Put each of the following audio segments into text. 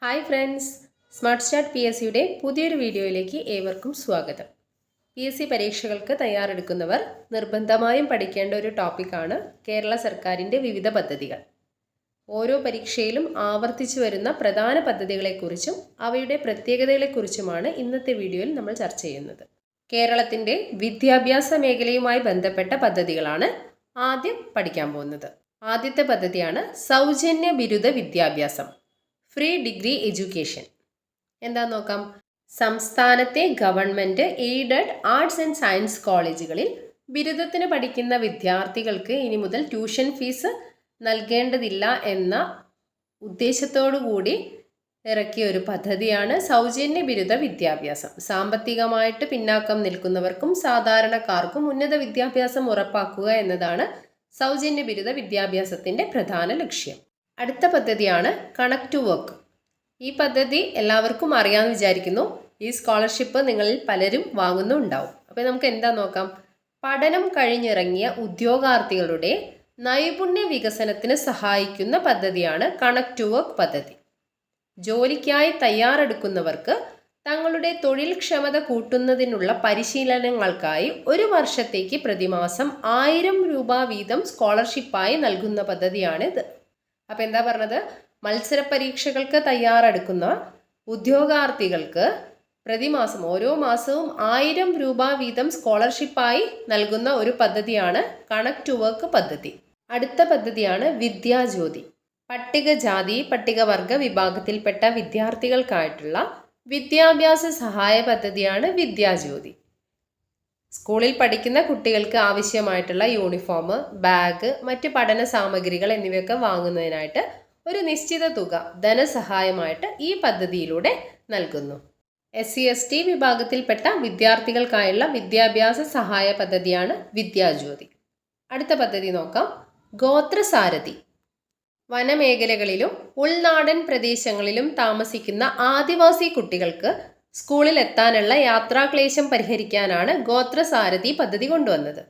Hi friends, smart start P S സിയുടെ പുതിയൊരു വീഡിയോയിലേക്ക് ഏവർക്കും സ്വാഗതം. പി എസ് സി പരീക്ഷകൾക്ക് തയ്യാറെടുക്കുന്നവർ നിർബന്ധമായും പഠിക്കേണ്ട ഒരു ടോപ്പിക്കാണ് കേരള സർക്കാരിൻ്റെ വിവിധ പദ്ധതികൾ. ഓരോ പരീക്ഷയിലും ആവർത്തിച്ചു വരുന്ന പ്രധാന പദ്ധതികളെക്കുറിച്ചും അവയുടെ പ്രത്യേകതകളെക്കുറിച്ചുമാണ് ഇന്നത്തെ വീഡിയോയിൽ നമ്മൾ ചർച്ച ചെയ്യുന്നത്. കേരളത്തിൻ്റെ വിദ്യാഭ്യാസ മേഖലയുമായി ബന്ധപ്പെട്ട പദ്ധതികളാണ് ആദ്യം പഠിക്കാൻ പോകുന്നത്. ആദ്യത്തെ പദ്ധതിയാണ് സൗജന്യ ബിരുദ വിദ്യാഭ്യാസം, ഫ്രീ ഡിഗ്രി എഡ്യൂക്കേഷൻ. എന്താ നോക്കാം. സംസ്ഥാനത്തെ government aided arts and science കോളേജുകളിൽ ബിരുദത്തിന് പഠിക്കുന്ന വിദ്യാർത്ഥികൾക്ക് ഇനി മുതൽ ട്യൂഷൻ ഫീസ് നൽകേണ്ടതില്ല എന്ന ഉദ്ദേശത്തോടു കൂടി ഇറക്കിയ ഒരു പദ്ധതിയാണ് സൗജന്യ ബിരുദ വിദ്യാഭ്യാസം. സാമ്പത്തികമായിട്ട് പിന്നാക്കം നിൽക്കുന്നവർക്കും സാധാരണക്കാർക്കും ഉന്നത വിദ്യാഭ്യാസം ഉറപ്പാക്കുക എന്നതാണ് സൗജന്യ ബിരുദ വിദ്യാഭ്യാസത്തിൻ്റെ പ്രധാന ലക്ഷ്യം. അടുത്ത പദ്ധതിയാണ് കണക്ട് ടു വർക്ക്. ഈ പദ്ധതി എല്ലാവർക്കും അറിയാമെന്ന് വിചാരിക്കുന്നു. ഈ സ്കോളർഷിപ്പ് നിങ്ങളിൽ പലരും വാങ്ങുന്നുണ്ടാവും. അപ്പോൾ നമുക്ക് എന്താ നോക്കാം. പഠനം കഴിഞ്ഞിറങ്ങിയ ഉദ്യോഗാർത്ഥികളുടെ നൈപുണ്യ വികസനത്തിന് സഹായിക്കുന്ന പദ്ധതിയാണ് കണക്ട് ടു വർക്ക് പദ്ധതി. ജോലിക്കായി തയ്യാറെടുക്കുന്നവർക്ക് തങ്ങളുടെ തൊഴിൽ ക്ഷമത കൂട്ടുന്നതിനുള്ള പരിശീലനങ്ങൾക്കായി ഒരു വർഷത്തേക്ക് പ്രതിമാസം 1000 രൂപ വീതം സ്കോളർഷിപ്പായി നൽകുന്ന പദ്ധതിയാണിത്. അപ്പോൾ എന്താ പറഞ്ഞത്, മത്സര പരീക്ഷകൾക്ക് തയ്യാറെടുക്കുന്ന ഉദ്യോഗാർത്ഥികൾക്ക് പ്രതിമാസം ഓരോ മാസവും 1000 രൂപ വീതം സ്കോളർഷിപ്പായി നൽകുന്ന ഒരു പദ്ധതിയാണ് കണക്ട് ടു വർക്ക് പദ്ധതി. അടുത്ത പദ്ധതിയാണ് വിദ്യാജ്യോതി. പട്ടികജാതി പട്ടികവർഗ വിഭാഗത്തിൽപ്പെട്ട വിദ്യാർത്ഥികൾക്കായിട്ടുള്ള വിദ്യാഭ്യാസ സഹായ പദ്ധതിയാണ് വിദ്യാജ്യോതി. സ്കൂളിൽ പഠിക്കുന്ന കുട്ടികൾക്ക് ആവശ്യമായിട്ടുള്ള യൂണിഫോം, ബാഗ്, മറ്റ് പഠന സാമഗ്രികൾ എന്നിവയൊക്കെ വാങ്ങുന്നതിനായിട്ട് ഒരു നിശ്ചിത തുക ധനസഹായമായിട്ട് ഈ പദ്ധതിയിലൂടെ നൽകുന്നു. SC/ST വിഭാഗത്തിൽപ്പെട്ട വിദ്യാർത്ഥികൾക്കായുള്ള വിദ്യാഭ്യാസ സഹായ പദ്ധതിയാണ് വിദ്യാജ്യോതി. അടുത്ത പദ്ധതി നോക്കാം. ഗോത്രസാരഥി. വനമേഖലകളിലും ഉൾനാടൻ പ്രദേശങ്ങളിലും താമസിക്കുന്ന ആദിവാസി കുട്ടികൾക്ക് സ്കൂളിൽ എത്താനുള്ള യാത്രാക്ലേശം പരിഹരിക്കാനാണ് ഗോത്രസാരഥി പദ്ധതി കൊണ്ടുവന്നത്.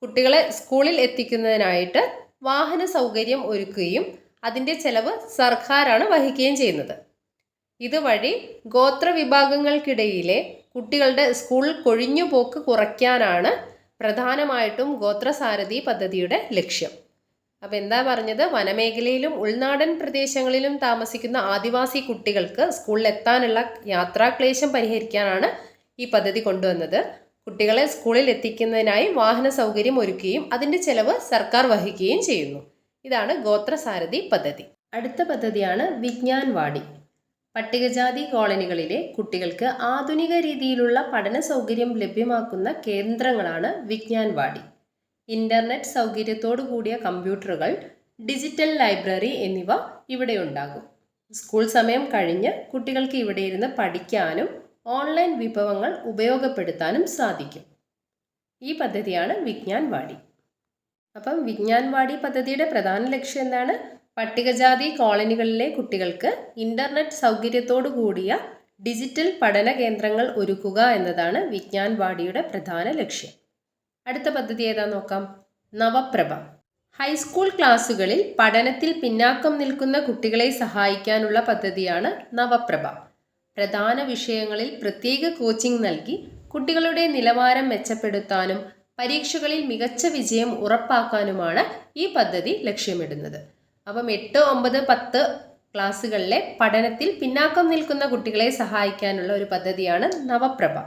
കുട്ടികളെ സ്കൂളിൽ എത്തിക്കുന്നതിനായിട്ട് വാഹന സൗകര്യം ഒരുക്കുകയും അതിൻ്റെ ചെലവ് സർക്കാരാണ് വഹിക്കുകയും ചെയ്യുന്നത്. ഇതുവഴി ഗോത്രവിഭാഗങ്ങൾക്കിടയിലെ കുട്ടികളുടെ സ്കൂൾ കൊഴിഞ്ഞുപോക്ക് കുറയ്ക്കാനാണ് പ്രധാനമായിട്ടും ഗോത്രസാരഥി പദ്ധതിയുടെ ലക്ഷ്യം. അപ്പോൾ എന്താ പറഞ്ഞത്, വനമേഖലയിലും ഉൾനാടൻ പ്രദേശങ്ങളിലും താമസിക്കുന്ന ആദിവാസി കുട്ടികൾക്ക് സ്കൂളിൽ എത്താനുള്ള യാത്രാക്ലേശം പരിഹരിക്കാനാണ് ഈ പദ്ധതി കൊണ്ടുവന്നത്. കുട്ടികളെ സ്കൂളിൽ എത്തിക്കുന്നതിനായി വാഹന സൗകര്യം ഒരുക്കുകയും അതിൻ്റെ ചെലവ് സർക്കാർ വഹിക്കുകയും ചെയ്യുന്നു. ഇതാണ് ഗോത്രസാരഥി പദ്ധതി. അടുത്ത പദ്ധതിയാണ് വിജ്ഞാൻ വാടി. പട്ടികജാതി കോളനികളിലെ കുട്ടികൾക്ക് ആധുനിക രീതിയിലുള്ള പഠന സൗകര്യം ലഭ്യമാക്കുന്ന കേന്ദ്രങ്ങളാണ് വിജ്ഞാൻ വാടി. ഇൻ്റർനെറ്റ് സൗകര്യത്തോടു കൂടിയ കമ്പ്യൂട്ടറുകൾ, ഡിജിറ്റൽ ലൈബ്രറി എന്നിവ ഇവിടെ ഉണ്ടാകും. സ്കൂൾ സമയം കഴിഞ്ഞ് കുട്ടികൾക്ക് ഇവിടെ ഇരുന്ന് പഠിക്കാനും ഓൺലൈൻ വിഭവങ്ങൾ ഉപയോഗപ്പെടുത്താനും സാധിക്കും. ഈ പദ്ധതിയാണ് വിജ്ഞാൻ വാടി. അപ്പം വിജ്ഞാൻ വാടി പദ്ധതിയുടെ പ്രധാന ലക്ഷ്യം എന്താണ്? പട്ടികജാതി കോളനികളിലെ കുട്ടികൾക്ക് ഇൻ്റർനെറ്റ് സൗകര്യത്തോടു കൂടിയ ഡിജിറ്റൽ പഠന കേന്ദ്രങ്ങൾ ഒരുക്കുക എന്നതാണ് വിജ്ഞാൻ വാടിയുടെ പ്രധാന ലക്ഷ്യം. അടുത്ത പദ്ധതി ഏതാ നോക്കാം. നവപ്രഭ. ഹൈസ്കൂൾ ക്ലാസ്സുകളിൽ പഠനത്തിൽ പിന്നാക്കം നിൽക്കുന്ന കുട്ടികളെ സഹായിക്കാനുള്ള പദ്ധതിയാണ് നവപ്രഭ. പ്രധാന വിഷയങ്ങളിൽ പ്രത്യേക കോച്ചിംഗ് നൽകി കുട്ടികളുടെ നിലവാരം മെച്ചപ്പെടുത്താനും പരീക്ഷകളിൽ മികച്ച വിജയം ഉറപ്പാക്കാനുമാണ് ഈ പദ്ധതി ലക്ഷ്യമിടുന്നത്. അപ്പം 8, 9, 10 ക്ലാസ്സുകളിലെ പഠനത്തിൽ പിന്നാക്കം നിൽക്കുന്ന കുട്ടികളെ സഹായിക്കാനുള്ള ഒരു പദ്ധതിയാണ് നവപ്രഭ.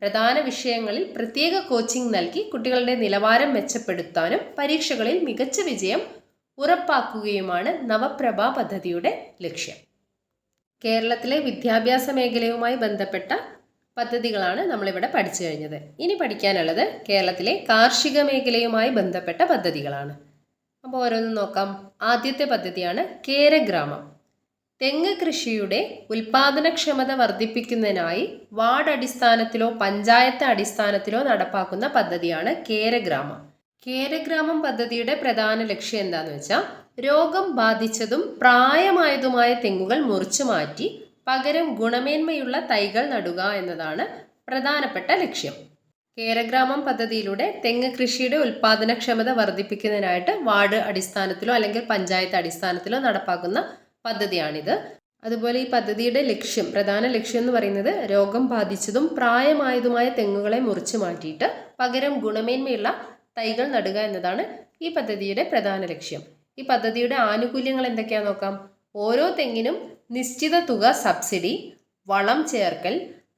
പ്രധാന വിഷയങ്ങളിൽ പ്രത്യേക കോച്ചിംഗ് നൽകി കുട്ടികളുടെ നിലവാരം മെച്ചപ്പെടുത്താനും പരീക്ഷകളിൽ മികച്ച വിജയം ഉറപ്പാക്കുകയുമാണ് നവപ്രഭ പദ്ധതിയുടെ ലക്ഷ്യം. കേരളത്തിലെ വിദ്യാഭ്യാസ മേഖലയുമായി ബന്ധപ്പെട്ട പദ്ധതികളാണ് നമ്മളിവിടെ പഠിച്ചു കഴിഞ്ഞത്. ഇനി പഠിക്കാനുള്ളത് കേരളത്തിലെ കാർഷിക മേഖലയുമായി ബന്ധപ്പെട്ട പദ്ധതികളാണ്. അപ്പോൾ ഓരോന്നും നോക്കാം. ആദ്യത്തെ പദ്ധതിയാണ് കേരഗ്രാമം. തെങ്ങ് കൃഷിയുടെ ഉൽപാദനക്ഷമത വർദ്ധിപ്പിക്കുന്നതിനായി വാർഡ് അടിസ്ഥാനത്തിലോ പഞ്ചായത്ത് അടിസ്ഥാനത്തിലോ നടപ്പാക്കുന്ന പദ്ധതിയാണ് കേരഗ്രാമം. കേരഗ്രാമം പദ്ധതിയുടെ പ്രധാന ലക്ഷ്യം എന്താണെന്ന് വെച്ചാൽ, രോഗം ബാധിച്ചതും പ്രായമായതുമായ തെങ്ങുകൾ മുറിച്ചു മാറ്റി പകരം ഗുണമേന്മയുള്ള തൈകൾ നടുക എന്നതാണ് പ്രധാനപ്പെട്ട ലക്ഷ്യം. കേരഗ്രാമം പദ്ധതിയിലൂടെ തെങ്ങ് കൃഷിയുടെ ഉൽപാദനക്ഷമത വർദ്ധിപ്പിക്കുന്നതിനായിട്ട് വാർഡ് അടിസ്ഥാനത്തിലോ അല്ലെങ്കിൽ പഞ്ചായത്ത് അടിസ്ഥാനത്തിലോ നടപ്പാക്കുന്ന പദ്ധതിയാണിത്. അതുപോലെ ഈ പദ്ധതിയുടെ ലക്ഷ്യം, പ്രധാന ലക്ഷ്യം എന്ന് പറയുന്നത് രോഗം ബാധിച്ചതും പ്രായമായതുമായ തെങ്ങുകളെ മുറിച്ചു മാറ്റിയിട്ട് പകരം ഗുണമേന്മയുള്ള തൈകൾ നടുക എന്നതാണ് ഈ പദ്ധതിയുടെ പ്രധാന ലക്ഷ്യം. ഈ പദ്ധതിയുടെ ആനുകൂല്യങ്ങൾ എന്തൊക്കെയാണെന്ന് നോക്കാം. ഓരോ തെങ്ങിനും നിശ്ചിത തുക സബ്സിഡി, വളം ചേർക്കൽ,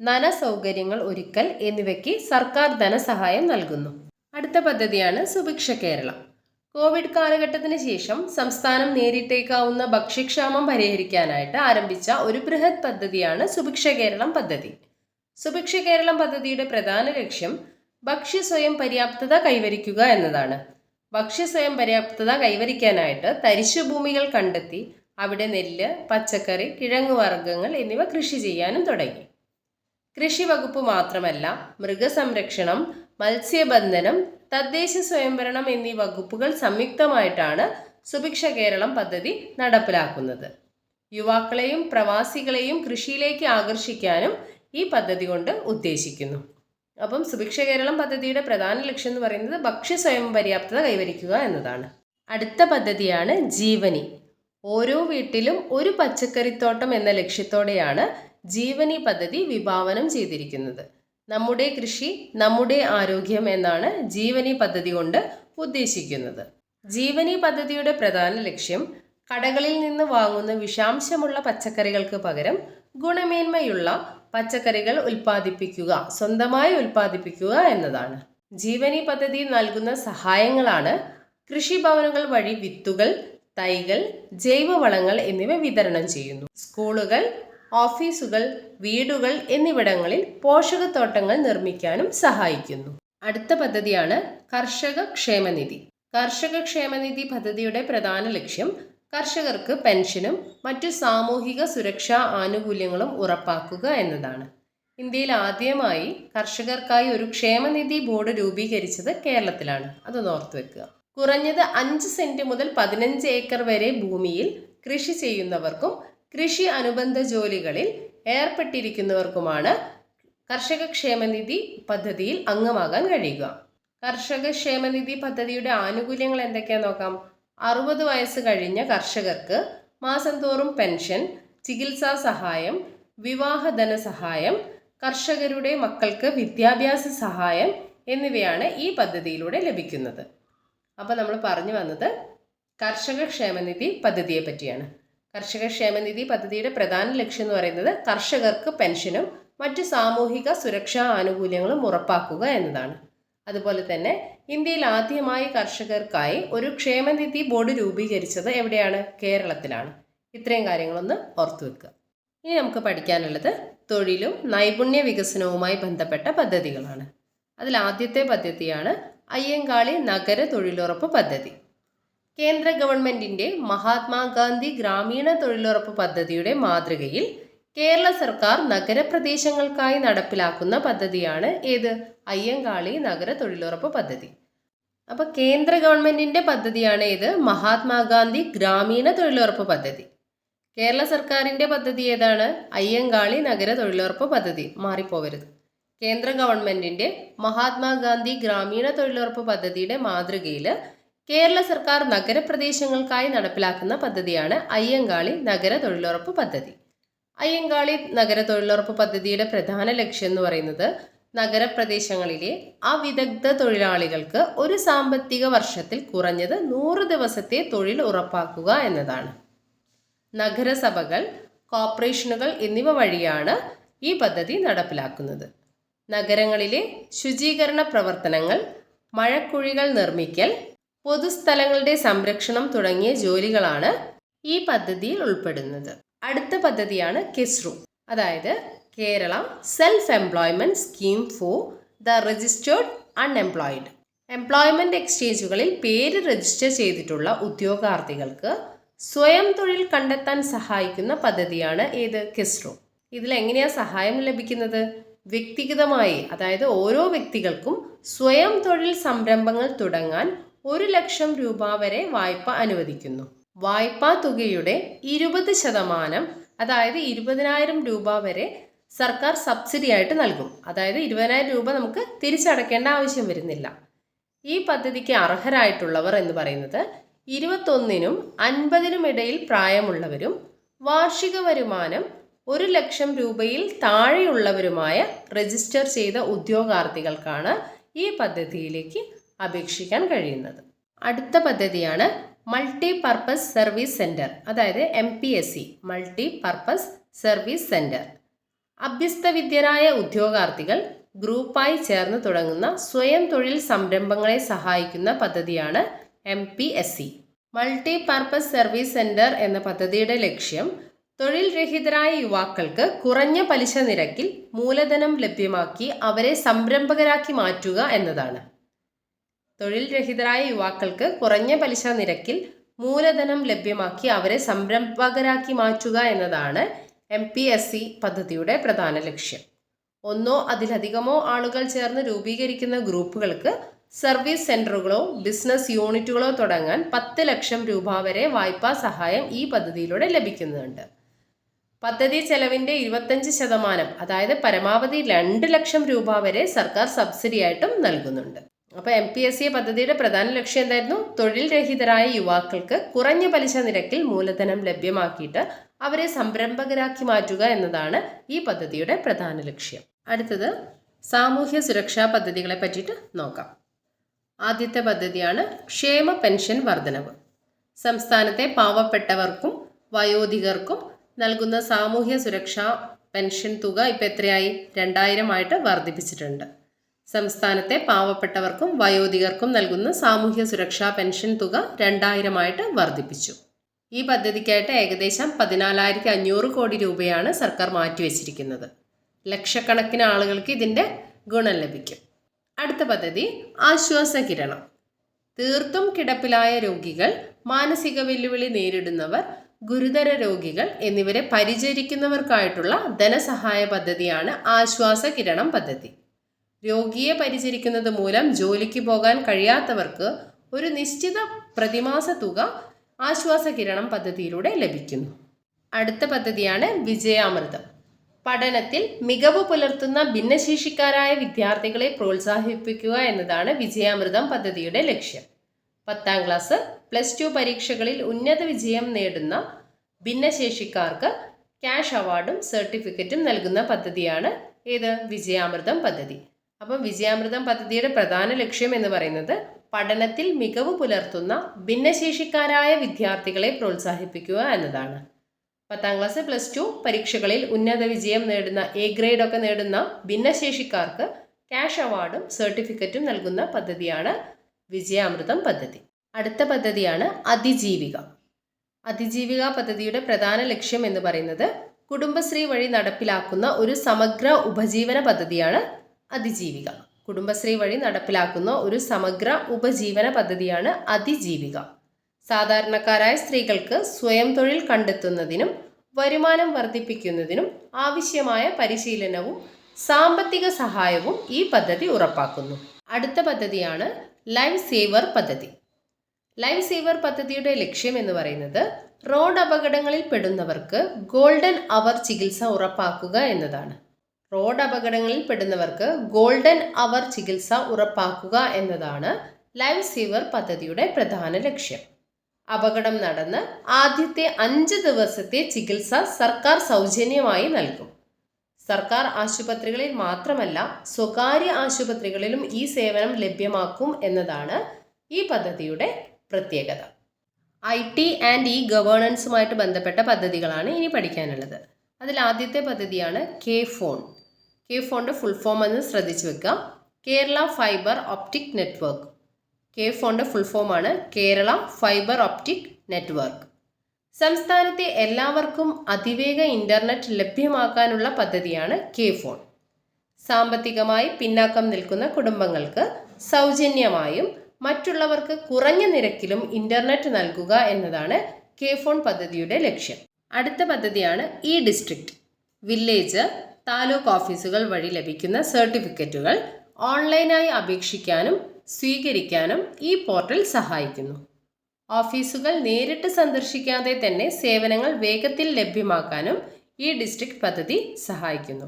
നന സൗകര്യങ്ങൾ ഒരുക്കൽ എന്നിവയ്ക്ക് സർക്കാർ ധനസഹായം നൽകുന്നു. അടുത്ത പദ്ധതിയാണ് സുഭിക്ഷ കേരളം. കോവിഡ് കാലഘട്ടത്തിന് ശേഷം സംസ്ഥാനം നേരിട്ടേക്കാവുന്ന ഭക്ഷ്യക്ഷാമം പരിഹരിക്കാനായിട്ട് ആരംഭിച്ച ഒരു ബൃഹത് പദ്ധതിയാണ് സുഭിക്ഷ കേരളം പദ്ധതി. സുഭിക്ഷ കേരളം പദ്ധതിയുടെ പ്രധാന ലക്ഷ്യം ഭക്ഷ്യ സ്വയം പര്യാപ്തത കൈവരിക്കുക എന്നതാണ്. ഭക്ഷ്യ സ്വയം പര്യാപ്തത കൈവരിക്കാനായിട്ട് തരിശുഭൂമികൾ കണ്ടെത്തി അവിടെ നെല്ല്, പച്ചക്കറി, കിഴങ്ങുവർഗ്ഗങ്ങൾ എന്നിവ കൃഷി ചെയ്യാനും തുടങ്ങി. കൃഷി വകുപ്പ് മാത്രമല്ല, മൃഗസംരക്ഷണം, മത്സ്യബന്ധനം, തദ്ദേശ സ്വയംഭരണം എന്നീ വകുപ്പുകൾ സംയുക്തമായിട്ടാണ് സുഭിക്ഷ കേരളം പദ്ധതി നടപ്പിലാക്കുന്നത്. യുവാക്കളെയും പ്രവാസികളെയും കൃഷിയിലേക്ക് ആകർഷിക്കാനും ഈ പദ്ധതി കൊണ്ട് ഉദ്ദേശിക്കുന്നു. അപ്പം സുഭിക്ഷ കേരളം പദ്ധതിയുടെ പ്രധാന ലക്ഷ്യം എന്ന് പറയുന്നത് ഭക്ഷ്യ സ്വയം പര്യാപ്തത കൈവരിക്കുക എന്നതാണ്. അടുത്ത പദ്ധതിയാണ് ജീവനി. ഓരോ വീട്ടിലും ഒരു പച്ചക്കറിത്തോട്ടം എന്ന ലക്ഷ്യത്തോടെയാണ് ജീവനി പദ്ധതി വിഭാവനം ചെയ്തിരിക്കുന്നത്. നമ്മുടെ കൃഷി നമ്മുടെ ആരോഗ്യം എന്നാണ് ജീവനി പദ്ധതി കൊണ്ട് ഉദ്ദേശിക്കുന്നത്. ജീവനി പദ്ധതിയുടെ പ്രധാന ലക്ഷ്യം കടകളിൽ നിന്ന് വാങ്ങുന്ന വിഷാംശമുള്ള പച്ചക്കറികൾക്ക് പകരം ഗുണമേന്മയുള്ള പച്ചക്കറികൾ ഉൽപ്പാദിപ്പിക്കുക, സ്വന്തമായി ഉൽപ്പാദിപ്പിക്കുക എന്നതാണ്. ജീവനി പദ്ധതി നൽകുന്ന സഹായങ്ങളാണ് കൃഷിഭവനുകൾ വഴി വിത്തുകൾ, തൈകൾ, ജൈവവളങ്ങൾ എന്നിവ വിതരണം ചെയ്യുന്നു. സ്കൂളുകൾ, ഓഫീസുകൾ, വീടുകൾ എന്നിവിടങ്ങളിൽ പോഷകത്തോട്ടങ്ങൾ നിർമ്മിക്കാനും സഹായിക്കുന്നു. അടുത്ത പദ്ധതിയാണ് കർഷക ക്ഷേമനിധി. കർഷക ക്ഷേമനിധി പദ്ധതിയുടെ പ്രധാന ലക്ഷ്യം കർഷകർക്ക് പെൻഷനും മറ്റു സാമൂഹിക സുരക്ഷാ ആനുകൂല്യങ്ങളും ഉറപ്പാക്കുക എന്നതാണ്. ഇന്ത്യയിൽ ആദ്യമായി കർഷകർക്കായി ഒരു ക്ഷേമനിധി ബോർഡ് രൂപീകരിച്ചത് കേരളത്തിലാണ്. അതൊന്ന് ഓർത്തു വെക്കുക. കുറഞ്ഞത് 5 സെന്റ് മുതൽ 15 ഏക്കർ വരെ ഭൂമിയിൽ കൃഷി ചെയ്യുന്നവർക്കും കൃഷി അനുബന്ധ ജോലികളിൽ ഏർപ്പെട്ടിരിക്കുന്നവർക്കുമാണ് കർഷക ക്ഷേമനിധി പദ്ധതിയിൽ അംഗമാകാൻ കഴിയുക. കർഷക ക്ഷേമനിധി പദ്ധതിയുടെ ആനുകൂല്യങ്ങൾ എന്തൊക്കെയാണെന്ന് നോക്കാം. 60 വയസ്സ് കഴിഞ്ഞ കർഷകർക്ക് മാസം തോറും പെൻഷൻ, ചികിത്സാ സഹായം, വിവാഹ ധനസഹായം, കർഷകരുടെ മക്കൾക്ക് വിദ്യാഭ്യാസ സഹായം എന്നിവയാണ് ഈ പദ്ധതിയിലൂടെ ലഭിക്കുന്നത്. അപ്പോൾ നമ്മൾ പറഞ്ഞു വന്നത് കർഷക ക്ഷേമനിധി പദ്ധതിയെ പറ്റിയാണ്. കർഷക ക്ഷേമനിധി പദ്ധതിയുടെ പ്രധാന ലക്ഷ്യം എന്ന് പറയുന്നത് കർഷകർക്ക് പെൻഷനും മറ്റു സാമൂഹിക സുരക്ഷാ ആനുകൂല്യങ്ങളും ഉറപ്പാക്കുക എന്നതാണ്. അതുപോലെ തന്നെ ഇന്ത്യയിൽ ആദ്യമായി കർഷകർക്കായി ഒരു ക്ഷേമനിധി ബോർഡ് രൂപീകരിച്ചത് എവിടെയാണ്? കേരളത്തിലാണ്. ഇത്രയും കാര്യങ്ങളൊന്ന് ഓർത്തു വെക്കുക. ഇനി നമുക്ക് പഠിക്കാനുള്ളത് തൊഴിലും നൈപുണ്യ വികസനവുമായി ബന്ധപ്പെട്ട പദ്ധതികളാണ്. അതിൽ ആദ്യത്തെ പദ്ധതിയാണ് അയ്യങ്കാളി നഗര തൊഴിലുറപ്പ് പദ്ധതി. കേന്ദ്ര ഗവൺമെൻറ്റിൻ്റെ മഹാത്മാഗാന്ധി ഗ്രാമീണ തൊഴിലുറപ്പ് പദ്ധതിയുടെ മാതൃകയിൽ കേരള സർക്കാർ നഗരപ്രദേശങ്ങൾക്കായി നടപ്പിലാക്കുന്ന പദ്ധതിയാണ് ഏത്? അയ്യങ്കാളി നഗര തൊഴിലുറപ്പ് പദ്ധതി. അപ്പോൾ കേന്ദ്ര ഗവൺമെൻറ്റിൻ്റെ പദ്ധതിയാണ് ഏത്? മഹാത്മാഗാന്ധി ഗ്രാമീണ തൊഴിലുറപ്പ് പദ്ധതി. കേരള സർക്കാരിൻ്റെ പദ്ധതി ഏതാണ്? അയ്യങ്കാളി നഗര തൊഴിലുറപ്പ് പദ്ധതി. മാറിപ്പോവരുത്. കേന്ദ്ര ഗവൺമെൻറ്റിൻ്റെ മഹാത്മാഗാന്ധി ഗ്രാമീണ തൊഴിലുറപ്പ് പദ്ധതിയുടെ മാതൃകയിൽ കേരള സർക്കാർ നഗരപ്രദേശങ്ങൾക്കായി നടപ്പിലാക്കുന്ന പദ്ധതിയാണ് അയ്യങ്കാളി നഗര തൊഴിലുറപ്പ് പദ്ധതി. അയ്യങ്കാളി നഗര തൊഴിലുറപ്പ് പദ്ധതിയുടെ പ്രധാന ലക്ഷ്യം എന്ന് പറയുന്നത് നഗരപ്രദേശങ്ങളിലെ അവിദഗ്ധ തൊഴിലാളികൾക്ക് ഒരു സാമ്പത്തിക വർഷത്തിൽ കുറഞ്ഞത് 100 ദിവസത്തെ തൊഴിൽ ഉറപ്പാക്കുക എന്നതാണ്. നഗരസഭകൾ, കോർപ്പറേഷനുകൾ എന്നിവ വഴിയാണ് ഈ പദ്ധതി നടപ്പിലാക്കുന്നത്. നഗരങ്ങളിലെ ശുചീകരണ പ്രവർത്തനങ്ങൾ, മഴക്കുഴികൾ നിർമ്മിക്കൽ, പൊതുസ്ഥലങ്ങളുടെ സംരക്ഷണം തുടങ്ങിയ ജോലികളാണ് ഈ പദ്ധതിയിൽ ഉൾപ്പെടുന്നത്. അടുത്ത പദ്ധതിയാണ് കെസ്റു, അതായത് Kerala self employment scheme for the registered unemployed. Employment എക്സ്ചേഞ്ചുകളിൽ പേര് രജിസ്റ്റർ ചെയ്തിട്ടുള്ള ഉദ്യോഗാർത്ഥികൾക്ക് സ്വയം തൊഴിൽ കണ്ടെത്താൻ സഹായിക്കുന്ന പദ്ധതിയാണ് ഏത്? കെസ്റു. ഇതിലെങ്ങനെയാണ് സഹായം ലഭിക്കുന്നത്? വ്യക്തിഗതമായി, അതായത് ഓരോ വ്യക്തികൾക്കും സ്വയം തൊഴിൽ സംരംഭങ്ങൾ തുടങ്ങാൻ 1 ലക്ഷം രൂപ വരെ വായ്പ അനുവദിക്കുന്നു. വായ്പാ തുകയുടെ 20%, അതായത് 20,000 രൂപ വരെ സർക്കാർ സബ്സിഡി ആയിട്ട് നൽകും. അതായത് 20,000 രൂപ നമുക്ക് തിരിച്ചടയ്ക്കേണ്ട ആവശ്യം വരുന്നില്ല. ഈ പദ്ധതിക്ക് അർഹരായിട്ടുള്ളവർ എന്ന് പറയുന്നത് 21-നും 50-നും ഇടയിൽ പ്രായമുള്ളവരും വാർഷിക വരുമാനം 1,00,000 രൂപയിൽ താഴെയുള്ളവരുമായ രജിസ്റ്റർ ചെയ്ത ഉദ്യോഗാർത്ഥികൾക്കാണ് ഈ പദ്ധതിയിലേക്ക് അപേക്ഷിക്കാൻ കഴിയുന്നത്. അടുത്ത പദ്ധതിയാണ് മൾട്ടി പർപ്പസ് സർവീസ് സെൻറ്റർ, അതായത് MPSC, multi purpose service centre. അഭ്യസ്തവിദ്യരായ ഉദ്യോഗാർത്ഥികൾ ഗ്രൂപ്പായി ചേർന്ന് തുടങ്ങുന്ന സ്വയം തൊഴിൽ സംരംഭങ്ങളെ സഹായിക്കുന്ന പദ്ധതിയാണ് MPSC. Multi purpose service centre എന്ന പദ്ധതിയുടെ ലക്ഷ്യം തൊഴിൽ രഹിതരായ യുവാക്കൾക്ക് കുറഞ്ഞ പലിശ നിരക്കിൽ മൂലധനം ലഭ്യമാക്കി അവരെ സംരംഭകരാക്കി മാറ്റുക എന്നതാണ്. തൊഴിൽ രഹിതരായ യുവാക്കൾക്ക് കുറഞ്ഞ പലിശ നിരക്കിൽ മൂലധനം ലഭ്യമാക്കി അവരെ സംരംഭകരാക്കി മാറ്റുക എന്നതാണ് MPSC പദ്ധതിയുടെ പ്രധാന ലക്ഷ്യം. ഒന്നോ അതിലധികമോ ആളുകൾ ചേർന്ന് രൂപീകരിക്കുന്ന ഗ്രൂപ്പുകൾക്ക് സർവീസ് സെൻ്ററുകളോ ബിസിനസ് യൂണിറ്റുകളോ തുടങ്ങാൻ 10 ലക്ഷം രൂപ വരെ വായ്പാ സഹായം ഈ പദ്ധതിയിലൂടെ ലഭിക്കുന്നുണ്ട്. പദ്ധതി ചെലവിൻ്റെ 25%, അതായത് പരമാവധി 2 ലക്ഷം രൂപ വരെ സർക്കാർ സബ്സിഡിയായിട്ടും നൽകുന്നുണ്ട്. അപ്പോൾ MPSC പദ്ധതിയുടെ പ്രധാന ലക്ഷ്യം എന്തായിരുന്നു? തൊഴിൽ രഹിതരായ യുവാക്കൾക്ക് കുറഞ്ഞ പലിശ നിരക്കിൽ മൂലധനം ലഭ്യമാക്കിയിട്ട് അവരെ സംരംഭകരാക്കി മാറ്റുക എന്നതാണ് ഈ പദ്ധതിയുടെ പ്രധാന ലക്ഷ്യം. അടുത്തത് സാമൂഹ്യ സുരക്ഷാ പദ്ധതികളെ പറ്റിയിട്ട് നോക്കാം. ആദ്യത്തെ പദ്ധതിയാണ് ക്ഷേമ പെൻഷൻ വർധനവ്. സംസ്ഥാനത്തെ പാവപ്പെട്ടവർക്കും വയോധികർക്കും നൽകുന്ന സാമൂഹ്യ സുരക്ഷാ പെൻഷൻ തുക ഇപ്പോൾ എത്രയായി? 2000 ആയിട്ട് വർദ്ധിപ്പിച്ചിട്ടുണ്ട്. സംസ്ഥാനത്തെ പാവപ്പെട്ടവർക്കും വയോധികർക്കും നൽകുന്ന സാമൂഹ്യ സുരക്ഷാ പെൻഷൻ തുക 2000 ആയിട്ട് വർദ്ധിപ്പിച്ചു. ഈ പദ്ധതിക്കായിട്ട് ഏകദേശം 14,500 കോടി രൂപയാണ് സർക്കാർ മാറ്റിവെച്ചിരിക്കുന്നത്. ലക്ഷക്കണക്കിന് ആളുകൾക്ക് ഇതിൻ്റെ ഗുണം ലഭിക്കും. അടുത്ത പദ്ധതി ആശ്വാസ കിരണം. തീർത്തും കിടപ്പിലായ രോഗികൾ, മാനസിക വെല്ലുവിളി നേരിടുന്നവർ, ഗുരുതര രോഗികൾ എന്നിവരെ പരിചരിക്കുന്നവർക്കായിട്ടുള്ള ധനസഹായ പദ്ധതിയാണ് ആശ്വാസ കിരണം പദ്ധതി. രോഗിയെ പരിചരിക്കുന്നത് മൂലം ജോലിക്ക് പോകാൻ കഴിയാത്തവർക്ക് ഒരു നിശ്ചിത പ്രതിമാസ തുക ആശ്വാസ കിരണം പദ്ധതിയിലൂടെ ലഭിക്കുന്നു. അടുത്ത പദ്ധതിയാണ് വിജയാമൃതം. പഠനത്തിൽ മികവ് പുലർത്തുന്ന ഭിന്നശേഷിക്കാരായ വിദ്യാർത്ഥികളെ പ്രോത്സാഹിപ്പിക്കുക എന്നതാണ് വിജയാമൃതം പദ്ധതിയുടെ ലക്ഷ്യം. 10ാം ക്ലാസ്, +2 പരീക്ഷകളിൽ ഉന്നത വിജയം നേടുന്ന ഭിന്നശേഷിക്കാർക്ക് ക്യാഷ് അവാർഡും സർട്ടിഫിക്കറ്റും നൽകുന്ന പദ്ധതിയാണ് ഏത്? വിജയാമൃതം പദ്ധതി. അപ്പം വിജയാമൃതം പദ്ധതിയുടെ പ്രധാന ലക്ഷ്യം എന്ന് പറയുന്നത് പഠനത്തിൽ മികവ് പുലർത്തുന്ന ഭിന്നശേഷിക്കാരായ വിദ്യാർത്ഥികളെ പ്രോത്സാഹിപ്പിക്കുക എന്നതാണ്. 10ാം ക്ലാസ്, +2 പരീക്ഷകളിൽ ഉന്നത വിജയം നേടുന്ന A ഗ്രേഡ് ഒക്കെ നേടുന്ന ഭിന്നശേഷിക്കാർക്ക് ക്യാഷ് അവാർഡും സർട്ടിഫിക്കറ്റും നൽകുന്ന പദ്ധതിയാണ് വിജയാമൃതം പദ്ധതി. അടുത്ത പദ്ധതിയാണ് അതിജീവിക. അതിജീവിക പദ്ധതിയുടെ പ്രധാന ലക്ഷ്യം എന്ന് പറയുന്നത് കുടുംബശ്രീ വഴി നടപ്പിലാക്കുന്ന ഒരു സമഗ്ര ഉപജീവന പദ്ധതിയാണ് അതിജീവിക. കുടുംബശ്രീ വഴി നടപ്പിലാക്കുന്ന ഒരു സമഗ്ര ഉപജീവന പദ്ധതിയാണ് അതിജീവിക. സാധാരണക്കാരായ സ്ത്രീകൾക്ക് സ്വയം തൊഴിൽ കണ്ടെത്തുന്നതിനും വരുമാനം വർദ്ധിപ്പിക്കുന്നതിനും ആവശ്യമായ പരിശീലനവും സാമ്പത്തിക സഹായവും ഈ പദ്ധതി ഉറപ്പാക്കുന്നു. അടുത്ത പദ്ധതിയാണ് ലൈഫ് സേവർ പദ്ധതി. ലൈഫ് സേവർ പദ്ധതിയുടെ ലക്ഷ്യം എന്ന് പറയുന്നത് റോഡ് അപകടങ്ങളിൽ പെടുന്നവർക്ക് ഗോൾഡൻ അവർ ചികിത്സ ഉറപ്പാക്കുക എന്നതാണ്. റോഡ് അപകടങ്ങളിൽ പെടുന്നവർക്ക് ഗോൾഡൻ അവർ ചികിത്സ ഉറപ്പാക്കുക എന്നതാണ് ലൈഫ് സേവർ പദ്ധതിയുടെ പ്രധാന ലക്ഷ്യം. അപകടം നടന്ന് ആദ്യത്തെ 5 ദിവസത്തെ ചികിത്സ സർക്കാർ സൗജന്യമായി നൽകും. സർക്കാർ ആശുപത്രികളിൽ മാത്രമല്ല സ്വകാര്യ ആശുപത്രികളിലും ഈ സേവനം ലഭ്യമാക്കും എന്നതാണ് ഈ പദ്ധതിയുടെ പ്രത്യേകത. IT ആൻഡ് ഗവേണൻസുമായിട്ട് ബന്ധപ്പെട്ട പദ്ധതികളാണ് ഇനി പഠിക്കാനുള്ളത്. അതിൽ ആദ്യത്തെ പദ്ധതിയാണ് K-Phone. K-Phoneന്റെ ഫുൾ ഫോം എന്ന് ശ്രദ്ധിച്ചു വെക്കുക. Kerala fibre optic network. K-Phoneന്റെ ഫുൾ ഫോമാണ് കേരള ഫൈബർ ഒപ്റ്റിക് നെറ്റ്വർക്ക്. സംസ്ഥാനത്തെ എല്ലാവർക്കും അതിവേഗ ഇൻ്റർനെറ്റ് ലഭ്യമാക്കാനുള്ള പദ്ധതിയാണ് K-Phone. സാമ്പത്തികമായി പിന്നാക്കം നിൽക്കുന്ന കുടുംബങ്ങൾക്ക് സൗജന്യമായും മറ്റുള്ളവർക്ക് കുറഞ്ഞ നിരക്കിലും ഇൻ്റർനെറ്റ് നൽകുക എന്നതാണ് K-Phone പദ്ധതിയുടെ ലക്ഷ്യം. അടുത്ത പദ്ധതിയാണ് ഡിസ്ട്രിക്റ്റ്. വില്ലേജ്, താലൂക്ക് ഓഫീസുകൾ വഴി ലഭിക്കുന്ന സർട്ടിഫിക്കറ്റുകൾ ഓൺലൈനായി അപേക്ഷിക്കാനും സ്വീകരിക്കാനും ഈ പോർട്ടൽ സഹായിക്കുന്നു. ഓഫീസുകൾ നേരിട്ട് സന്ദർശിക്കാതെ തന്നെ സേവനങ്ങൾ വേഗത്തിൽ ലഭ്യമാക്കാനും ഈ ഡിസ്ട്രിക്റ്റ് പദ്ധതി സഹായിക്കുന്നു.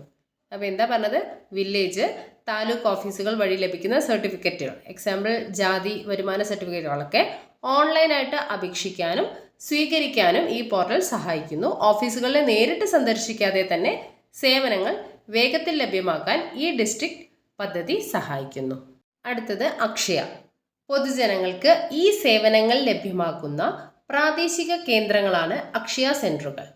അപ്പോൾ എന്താ പറഞ്ഞത്? വില്ലേജ്, താലൂക്ക് ഓഫീസുകൾ വഴി ലഭിക്കുന്ന സർട്ടിഫിക്കറ്റുകൾ, എക്സാമ്പിൾ ജാതി വരുമാന സർട്ടിഫിക്കറ്റുകളൊക്കെ ഓൺലൈനായിട്ട് അപേക്ഷിക്കാനും സ്വീകരിക്കാനും ഈ പോർട്ടൽ സഹായിക്കുന്നു. ഓഫീസുകളിൽ നേരിട്ട് സന്ദർശിക്കാതെ തന്നെ സേവനങ്ങൾ വേഗത്തിൽ ലഭ്യമാക്കാൻ ഈ ഡിസ്ട്രിക്ട് പദ്ധതി സഹായിക്കുന്നു. അടുത്തത് അക്ഷയ. പൊതുജനങ്ങൾക്ക് ഈ സേവനങ്ങൾ ലഭ്യമാക്കുന്ന പ്രാദേശിക കേന്ദ്രങ്ങളാണ് അക്ഷയ സെന്ററുകൾ.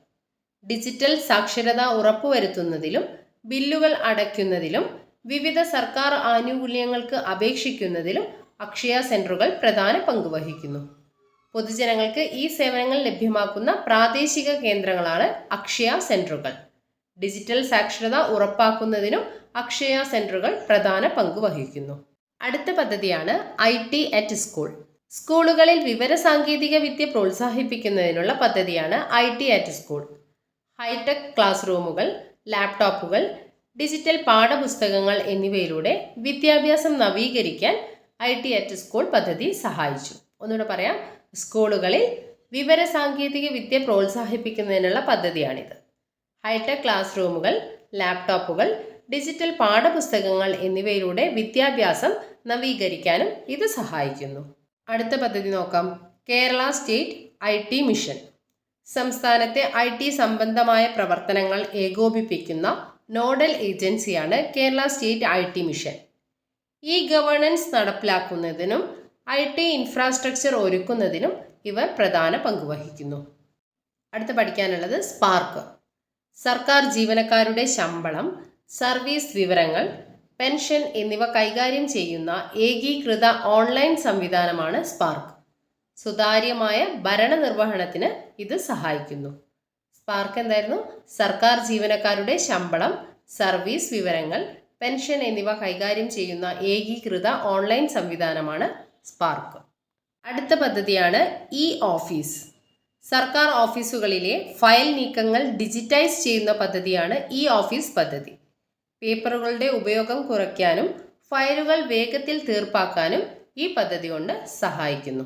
ഡിജിറ്റൽ സാക്ഷരത ഉറപ്പുവരുത്തുന്നതിലും ബില്ലുകൾ അടയ്ക്കുന്നതിലും വിവിധ സർക്കാർ ആനുകൂല്യങ്ങൾക്ക് അപേക്ഷിക്കുന്നതിലും അക്ഷയ സെന്ററുകൾ പ്രധാന പങ്ക് വഹിക്കുന്നു. പൊതുജനങ്ങൾക്ക് ഈ സേവനങ്ങൾ ലഭ്യമാക്കുന്ന പ്രാദേശിക കേന്ദ്രങ്ങളാണ് അക്ഷയ സെന്ററുകൾ. ഡിജിറ്റൽ സാക്ഷരത ഉറപ്പാക്കുന്നതിനും അക്ഷയ സെന്ററുകൾ പ്രധാന പങ്ക് വഹിക്കുന്നു. അടുത്ത പദ്ധതിയാണ് IT അറ്റ് സ്കൂൾ. സ്കൂളുകളിൽ വിവരസാങ്കേതിക വിദ്യ പ്രോത്സാഹിപ്പിക്കുന്നതിനുള്ള പദ്ധതിയാണ് IT at school. Hitech class റൂമുകൾ, ലാപ്ടോപ്പുകൾ, ഡിജിറ്റൽ പാഠപുസ്തകങ്ങൾ എന്നിവയിലൂടെ വിദ്യാഭ്യാസം നവീകരിക്കാൻ IT അറ്റ് സ്കൂൾ പദ്ധതി സഹായിച്ചു. ഒന്നുകൂടെ പറയാം, സ്കൂളുകളിൽ വിവരസാങ്കേതിക വിദ്യ പ്രോത്സാഹിപ്പിക്കുന്നതിനുള്ള പദ്ധതിയാണിത്. ഹൈടെക് ക്ലാസ് റൂമുകൾ, ലാപ്ടോപ്പുകൾ, ഡിജിറ്റൽ പാഠപുസ്തകങ്ങൾ എന്നിവയിലൂടെ വിദ്യാഭ്യാസം നവീകരിക്കാനും ഇത് സഹായിക്കുന്നു. അടുത്ത പദ്ധതി നോക്കാം. Kerala state IT mission. സംസ്ഥാനത്തെ IT സംബന്ധമായ പ്രവർത്തനങ്ങൾ ഏകോപിപ്പിക്കുന്ന നോഡൽ ഏജൻസിയാണ് കേരള സ്റ്റേറ്റ് IT മിഷൻ. ഈ ഗവേണൻസ് നടപ്പിലാക്കുന്നതിനും IT ഇൻഫ്രാസ്ട്രക്ചർ ഒരുക്കുന്നതിനും ഇവർ പ്രധാന പങ്ക് വഹിക്കുന്നു. അടുത്ത പഠിക്കാനുള്ളത് സ്പാർക്ക്. സർക്കാർ ജീവനക്കാരുടെ ശമ്പളം, സർവീസ് വിവരങ്ങൾ, പെൻഷൻ എന്നിവ കൈകാര്യം ചെയ്യുന്ന ഏകീകൃത ഓൺലൈൻ സംവിധാനമാണ് സ്പാർക്ക്. സുതാര്യമായ ഭരണനിർവഹണത്തിന് ഇത് സഹായിക്കുന്നു. സ്പാർക്ക് എന്തായിരുന്നു? സർക്കാർ ജീവനക്കാരുടെ ശമ്പളം, സർവീസ് വിവരങ്ങൾ, പെൻഷൻ എന്നിവ കൈകാര്യം ചെയ്യുന്ന ഏകീകൃത ഓൺലൈൻ സംവിധാനമാണ് സ്പാർക്ക്. അടുത്ത പദ്ധതിയാണ് ഓഫീസ്. സർക്കാർ ഓഫീസുകളിലെ ഫയൽ നീക്കങ്ങൾ ഡിജിറ്റൈസ് ചെയ്യുന്ന പദ്ധതിയാണ് ഓഫീസ് പദ്ധതി. പേപ്പറുകളുടെ ഉപയോഗം കുറയ്ക്കാനും ഫയലുകൾ വേഗത്തിൽ തീർപ്പാക്കാനും ഈ പദ്ധതി കൊണ്ട് സഹായിക്കുന്നു.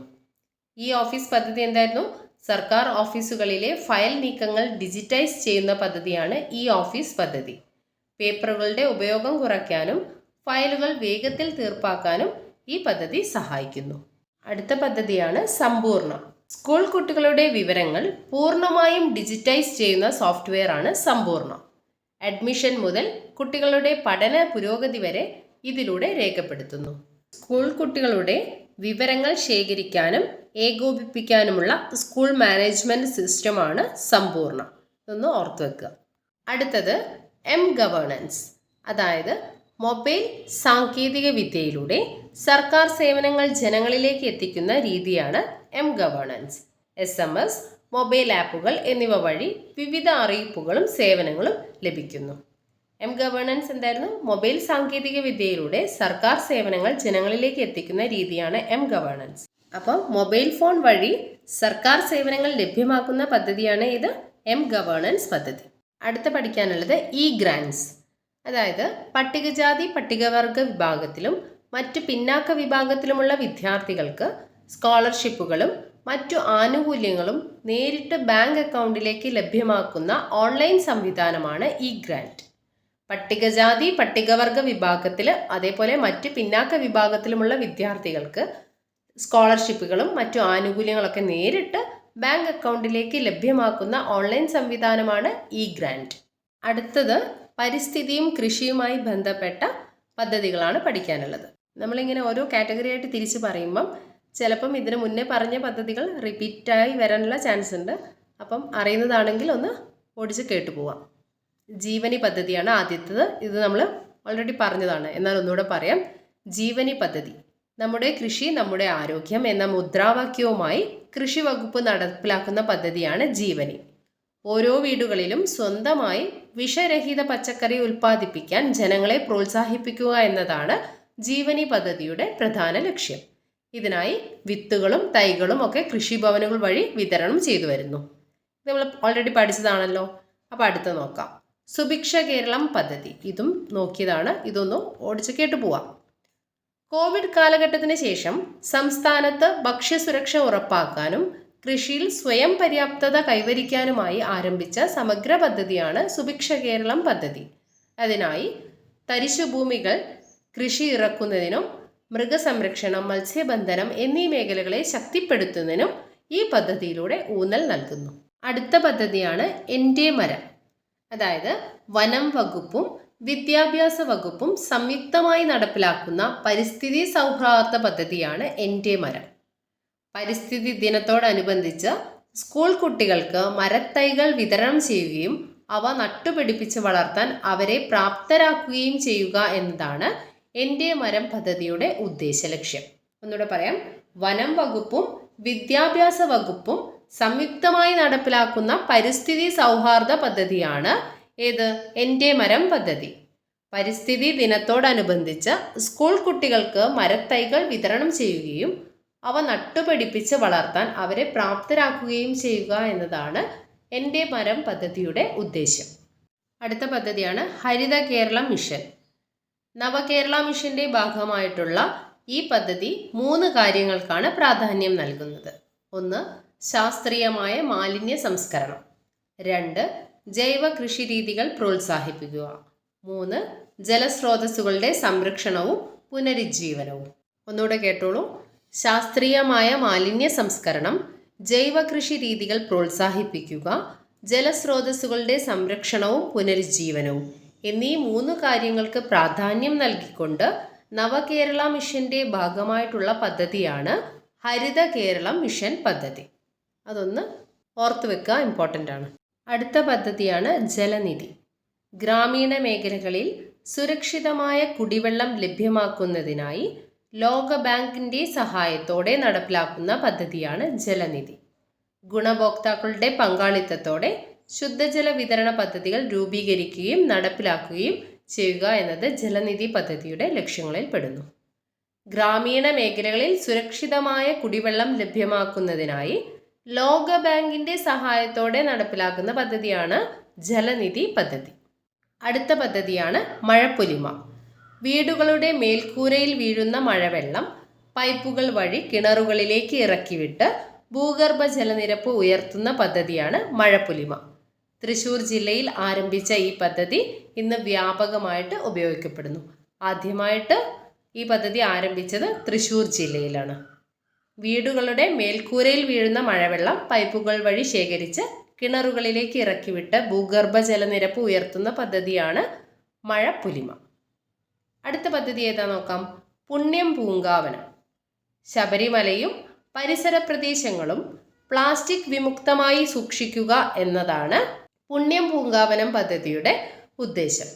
ഓഫീസ് പദ്ധതി എന്തായിരുന്നു? സർക്കാർ ഓഫീസുകളിലെ ഫയൽ നീക്കങ്ങൾ ഡിജിറ്റൈസ് ചെയ്യുന്ന പദ്ധതിയാണ് ഓഫീസ് പദ്ധതി. പേപ്പറുകളുടെ ഉപയോഗം കുറയ്ക്കാനും ഫയലുകൾ വേഗത്തിൽ തീർപ്പാക്കാനും ഈ പദ്ധതി സഹായിക്കുന്നു. അടുത്ത പദ്ധതിയാണ് സമ്പൂർണ്ണ. സ്കൂൾ കുട്ടികളുടെ വിവരങ്ങൾ പൂർണ്ണമായും ഡിജിറ്റൈസ് ചെയ്യുന്ന സോഫ്റ്റ്വെയർ ആണ് സമ്പൂർണ്ണ. അഡ്മിഷൻ മുതൽ കുട്ടികളുടെ പഠന പുരോഗതി വരെ ഇതിലൂടെ രേഖപ്പെടുത്തുന്നു. സ്കൂൾ കുട്ടികളുടെ വിവരങ്ങൾ ശേഖരിക്കാനും ഏകോപിപ്പിക്കാനുമുള്ള സ്കൂൾ മാനേജ്മെൻറ്റ് സിസ്റ്റമാണ് സമ്പൂർണ്ണ. ഇതൊന്ന് ഓർത്തു വെക്കുക. അടുത്തത് ഗവേണൻസ്, അതായത് മൊബൈൽ സാങ്കേതിക വിദ്യയിലൂടെ സർക്കാർ സേവനങ്ങൾ ജനങ്ങളിലേക്ക് എത്തിക്കുന്ന രീതിയാണ് ഗവേണൻസ്. SMS, മൊബൈൽ ആപ്പുകൾ എന്നിവ വഴി വിവിധ അറിയിപ്പുകളും സേവനങ്ങളും ലഭിക്കുന്നു. ഗവേണൻസ് എന്തായിരുന്നു? മൊബൈൽ സാങ്കേതിക വിദ്യയിലൂടെ സർക്കാർ സേവനങ്ങൾ ജനങ്ങളിലേക്ക് എത്തിക്കുന്ന രീതിയാണ് ഗവേണൻസ്. അപ്പോൾ മൊബൈൽ ഫോൺ വഴി സർക്കാർ സേവനങ്ങൾ ലഭ്യമാക്കുന്ന പദ്ധതിയാണ് ഇത് ഗവേണൻസ് പദ്ധതി. അടുത്ത പഠിക്കാനുള്ളത് ഗ്രാൻസ്, അതായത് പട്ടികജാതി പട്ടികവർഗ വിഭാഗത്തിലും മറ്റു പിന്നാക്ക വിഭാഗത്തിലുമുള്ള വിദ്യാർത്ഥികൾക്ക് സ്കോളർഷിപ്പുകളും മറ്റു ആനുകൂല്യങ്ങളും നേരിട്ട് ബാങ്ക് അക്കൗണ്ടിലേക്ക് ലഭ്യമാക്കുന്ന ഓൺലൈൻ സംവിധാനമാണ് ഗ്രാൻറ്റ്. പട്ടികജാതി പട്ടികവർഗ വിഭാഗത്തിൽ അതേപോലെ മറ്റ് പിന്നാക്ക വിഭാഗത്തിലുമുള്ള വിദ്യാർത്ഥികൾക്ക് സ്കോളർഷിപ്പുകളും മറ്റു ആനുകൂല്യങ്ങളൊക്കെ നേരിട്ട് ബാങ്ക് അക്കൗണ്ടിലേക്ക് ലഭ്യമാക്കുന്ന ഓൺലൈൻ സംവിധാനമാണ് ഗ്രാൻറ്റ്. അടുത്തത് പരിസ്ഥിതിയും കൃഷിയുമായി ബന്ധപ്പെട്ട പദ്ധതികളാണ് പഠിക്കാനുള്ളത്. നമ്മളിങ്ങനെ ഓരോ കാറ്റഗറി ആയിട്ട് തിരിച്ച് പറയുമ്പം ചിലപ്പം ഇതിന് മുന്നേ പറഞ്ഞ പദ്ധതികൾ റിപ്പീറ്റായി വരാനുള്ള ചാൻസ് ഉണ്ട്. അപ്പം അറിയുന്നതാണെങ്കിൽ ഒന്ന് ഓടിച്ച് കേട്ടു പോവാം. ജീവനി പദ്ധതിയാണ് ആദ്യത്തേത്. ഇത് നമ്മൾ ഓൾറെഡി പറഞ്ഞതാണ്, എന്നാൽ ഒന്നുകൂടെ പറയാം. ജീവനി പദ്ധതി, നമ്മുടെ കൃഷി നമ്മുടെ ആരോഗ്യം എന്ന മുദ്രാവാക്യവുമായി കൃഷി വകുപ്പ് നടപ്പിലാക്കുന്ന പദ്ധതിയാണ് ജീവനി. ഓരോ വീടുകളിലും സ്വന്തമായി വിഷരഹിത പച്ചക്കറി ഉൽപ്പാദിപ്പിക്കാൻ ജനങ്ങളെ പ്രോത്സാഹിപ്പിക്കുക എന്നതാണ് ജീവനി പദ്ധതിയുടെ പ്രധാന ലക്ഷ്യം. ഇതിനായി വിത്തുകളും തൈകളും ഒക്കെ കൃഷിഭവനുകൾ വഴി വിതരണം ചെയ്തു വരുന്നു. നമ്മൾ ഓൾറെഡി പഠിച്ചതാണല്ലോ. അപ്പോൾ അടുത്ത് നോക്കാം. സുഭിക്ഷ കേരളം പദ്ധതി, ഇതും നോക്കിയതാണ്. ഇതൊന്നും ഓടിച്ച് കേട്ടു പോവാം. കോവിഡ് കാലഘട്ടത്തിന് ശേഷം സംസ്ഥാനത്ത് ഭക്ഷ്യസുരക്ഷ ഉറപ്പാക്കാനും കൃഷിയിൽ സ്വയം പര്യാപ്തത കൈവരിക്കാനുമായി ആരംഭിച്ച സമഗ്ര പദ്ധതിയാണ് സുഭിക്ഷ കേരളം പദ്ധതി. അതിനായി തരിശുഭൂമികൾ കൃഷി ഇറക്കുന്നതിനും മൃഗസംരക്ഷണം, മത്സ്യബന്ധനം എന്നീ മേഖലകളെ ശക്തിപ്പെടുത്തുന്നതിനും ഈ പദ്ധതിയിലൂടെ ഊന്നൽ നൽകുന്നു. അടുത്ത പദ്ധതിയാണ് എൻ്റെ മരം. അതായത് വനം വകുപ്പും വിദ്യാഭ്യാസ വകുപ്പും സംയുക്തമായി നടപ്പിലാക്കുന്ന പരിസ്ഥിതി സൗഹാർദ്ദ പദ്ധതിയാണ് എൻ്റെ മരം. പരിസ്ഥിതി ദിനത്തോടനുബന്ധിച്ച് സ്കൂൾ കുട്ടികൾക്ക് മരത്തൈകൾ വിതരണം ചെയ്യുകയും അവ നട്ടുപിടിപ്പിച്ച് വളർത്താൻ അവരെ പ്രാപ്തരാക്കുകയും ചെയ്യുക എന്നതാണ് എൻ്റെ മരം പദ്ധതിയുടെ ഉദ്ദേശ ലക്ഷ്യം. ഒന്നുകൂടെ പറയാം. വനം വകുപ്പും വിദ്യാഭ്യാസ വകുപ്പും സംയുക്തമായി നടപ്പിലാക്കുന്ന പരിസ്ഥിതി സൗഹാർദ്ദ പദ്ധതിയാണ് ഏത്? എൻ്റെ മരം പദ്ധതി. പരിസ്ഥിതി ദിനത്തോടനുബന്ധിച്ച് സ്കൂൾ കുട്ടികൾക്ക് മരത്തൈകൾ വിതരണം ചെയ്യുകയും അവ നട്ടുപിടിപ്പിച്ച് വളർത്താൻ അവരെ പ്രാപ്തരാക്കുകയും ചെയ്യുക എന്നതാണ് എൻ്റെ മരം പദ്ധതിയുടെ ഉദ്ദേശം. അടുത്ത പദ്ധതിയാണ് ഹരിത കേരളം മിഷൻ. നവകേരള മിഷന്റെ ഭാഗമായിട്ടുള്ള ഈ പദ്ധതി 3 കാര്യങ്ങൾക്കാണ് പ്രാധാന്യം നൽകുന്നത്. 1. ശാസ്ത്രീയമായ മാലിന്യ സംസ്കരണം. 2. ജൈവ കൃഷി രീതികൾ പ്രോത്സാഹിപ്പിക്കുക. 3. ജലസ്രോതസ്സുകളുടെ സംരക്ഷണവും പുനരുജ്ജീവനവും. ഒന്നുകൂടെ കേട്ടോളൂ. ശാസ്ത്രീയമായ മാലിന്യ സംസ്കരണം, ജൈവ കൃഷി രീതികൾ പ്രോത്സാഹിപ്പിക്കുക, ജലസ്രോതസ്സുകളുടെ സംരക്ഷണവും പുനരുജ്ജീവനവും എന്നീ 3 കാര്യങ്ങൾക്ക് പ്രാധാന്യം നൽകിക്കൊണ്ട് നവകേരള മിഷന്റെ ഭാഗമായിട്ടുള്ള പദ്ധതിയാണ് ഹരിത കേരളം മിഷൻ പദ്ധതി. അതൊന്ന് ഓർത്തു വെക്കുക, ഇമ്പോർട്ടൻ്റ് ആണ്. അടുത്ത പദ്ധതിയാണ് ജലനിധി. ഗ്രാമീണ മേഖലകളിൽ സുരക്ഷിതമായ കുടിവെള്ളം ലഭ്യമാക്കുന്നതിനായി ലോക ബാങ്കിൻ്റെ സഹായത്തോടെ നടപ്പിലാക്കുന്ന പദ്ധതിയാണ് ജലനിധി. ഗുണഭോക്താക്കളുടെ പങ്കാളിത്തത്തോടെ ശുദ്ധജല വിതരണ പദ്ധതികൾ രൂപീകരിക്കുകയും നടപ്പിലാക്കുകയും ചെയ്യുക എന്നത് ജലനിധി പദ്ധതിയുടെ ലക്ഷ്യങ്ങളിൽ പെടുന്നു. ഗ്രാമീണ മേഖലകളിൽ സുരക്ഷിതമായ കുടിവെള്ളം ലഭ്യമാക്കുന്നതിനായി ലോക ബാങ്കിൻ്റെ സഹായത്തോടെ നടപ്പിലാക്കുന്ന പദ്ധതിയാണ് ജലനിധി പദ്ധതി. അടുത്ത പദ്ധതിയാണ് മഴപ്പൊലിമ. വീടുകളുടെ മേൽക്കൂരയിൽ വീഴുന്ന മഴവെള്ളം പൈപ്പുകൾ വഴി കിണറുകളിലേക്ക് ഇറക്കിവിട്ട് ഭൂഗർഭ ജലനിരപ്പ് ഉയർത്തുന്ന പദ്ധതിയാണ് മഴപ്പൊലിമ. തൃശ്ശൂർ ജില്ലയിൽ ആരംഭിച്ച ഈ പദ്ധതി ഇന്ന് വ്യാപകമായിട്ട് ഉപയോഗിക്കപ്പെടുന്നു. ആദ്യമായിട്ട് ഈ പദ്ധതി ആരംഭിച്ചത് തൃശ്ശൂർ ജില്ലയിലാണ്. വീടുകളുടെ മേൽക്കൂരയിൽ വീഴുന്ന മഴവെള്ളം പൈപ്പുകൾ വഴി ശേഖരിച്ച് കിണറുകളിലേക്ക് ഇറക്കിവിട്ട് ഭൂഗർഭ ജലനിരപ്പ് ഉയർത്തുന്ന പദ്ധതിയാണ് മഴപ്പൊലിമ. അടുത്ത പദ്ധതി ഏതാ നോക്കാം. പുണ്യം പൂങ്കാവനം. ശബരിമലയും പരിസര പ്രദേശങ്ങളും പ്ലാസ്റ്റിക് വിമുക്തമായി സൂക്ഷിക്കുക എന്നതാണ് പുണ്യം പൂങ്കാവനം പദ്ധതിയുടെ ഉദ്ദേശം.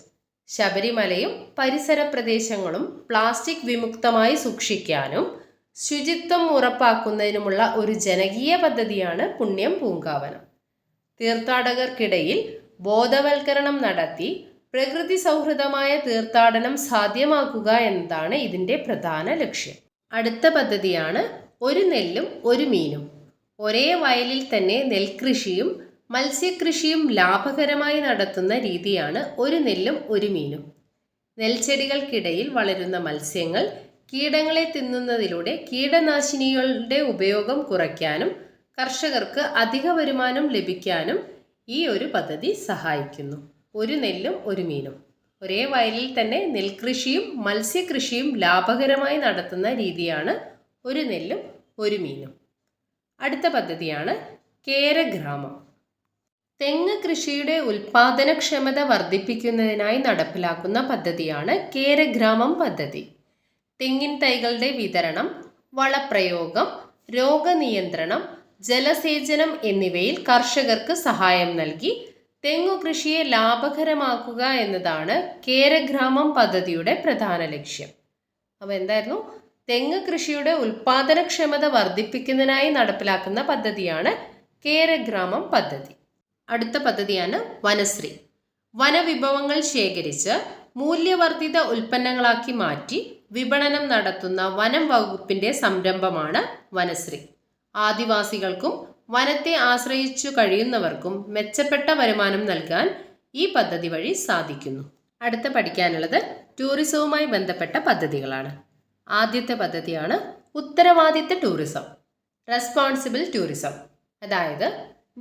ശബരിമലയും പരിസര പ്രദേശങ്ങളും പ്ലാസ്റ്റിക് വിമുക്തമായി സൂക്ഷിക്കാനും ശുചിത്വം ഉറപ്പാക്കുന്നതിനുമുള്ള ഒരു ജനകീയ പദ്ധതിയാണ് പുണ്യം പൂങ്കാവനം. തീർത്ഥാടകർക്കിടയിൽ ബോധവൽക്കരണം നടത്തി പ്രകൃതി സൗഹൃദമായ തീർത്ഥാടനം സാധ്യമാക്കുക എന്നതാണ് ഇതിൻ്റെ പ്രധാന ലക്ഷ്യം. അടുത്ത പദ്ധതിയാണ് ഒരു നെല്ലും ഒരു മീനും. ഒരേ വയലിൽ തന്നെ നെൽകൃഷിയും മത്സ്യകൃഷിയും ലാഭകരമായി നടത്തുന്ന രീതിയാണ് ഒരു നെല്ലും ഒരു മീനും. നെൽച്ചെടികൾക്കിടയിൽ വളരുന്ന മത്സ്യങ്ങൾ കീടങ്ങളെ തിന്നുന്നതിലൂടെ കീടനാശിനികളുടെ ഉപയോഗം കുറയ്ക്കാനും കർഷകർക്ക് അധിക വരുമാനം ലഭിക്കാനും ഈ ഒരു പദ്ധതി സഹായിക്കുന്നു. ഒരു നെല്ലും ഒരു മീനും. ഒരേ വയലിൽ തന്നെ നെൽകൃഷിയും മത്സ്യകൃഷിയും ലാഭകരമായി നടത്തുന്ന രീതിയാണ് ഒരു നെല്ലും ഒരു മീനും. അടുത്ത പദ്ധതിയാണ് കേരഗ്രാമം. തെങ്ങ് കൃഷിയുടെ ഉൽപാദനക്ഷമത വർദ്ധിപ്പിക്കുന്നതിനായി നടപ്പിലാക്കുന്ന പദ്ധതിയാണ് കേരഗ്രാമം പദ്ധതി. തെങ്ങിൻ തൈകളുടെ വിതരണം, വളപ്രയോഗം, രോഗനിയന്ത്രണം, ജലസേചനം എന്നിവയിൽ കർഷകർക്ക് സഹായം നൽകി തെങ്ങു കൃഷിയെ ലാഭകരമാക്കുക എന്നതാണ് കേരഗ്രാമം പദ്ധതിയുടെ പ്രധാന ലക്ഷ്യം. അപ്പോൾ എന്തായിരുന്നു? തെങ്ങ് കൃഷിയുടെ ഉൽപാദനക്ഷമത വർദ്ധിപ്പിക്കുന്നതിനായി നടപ്പിലാക്കുന്ന പദ്ധതിയാണ് കേരഗ്രാമം പദ്ധതി. അടുത്ത പദ്ധതിയാണ് വനശ്രീ. വനവിഭവങ്ങൾ ശേഖരിച്ച് മൂല്യവർദ്ധിത ഉൽപ്പന്നങ്ങളാക്കി മാറ്റി വിപണനം നടത്തുന്ന വനം വകുപ്പിൻ്റെ സംരംഭമാണ് വനശ്രീ. ആദിവാസികൾക്കും വനത്തെ ആശ്രയിച്ചു കഴിയുന്നവർക്കും മെച്ചപ്പെട്ട വരുമാനം നൽകാൻ ഈ പദ്ധതി വഴി സാധിക്കുന്നു. അടുത്ത പഠിക്കാനുള്ളത് ടൂറിസവുമായി ബന്ധപ്പെട്ട പദ്ധതികളാണ്. ആദ്യത്തെ പദ്ധതിയാണ് ഉത്തരവാദിത്ത ടൂറിസം, റെസ്പോൺസിബിൾ ടൂറിസം. അതായത്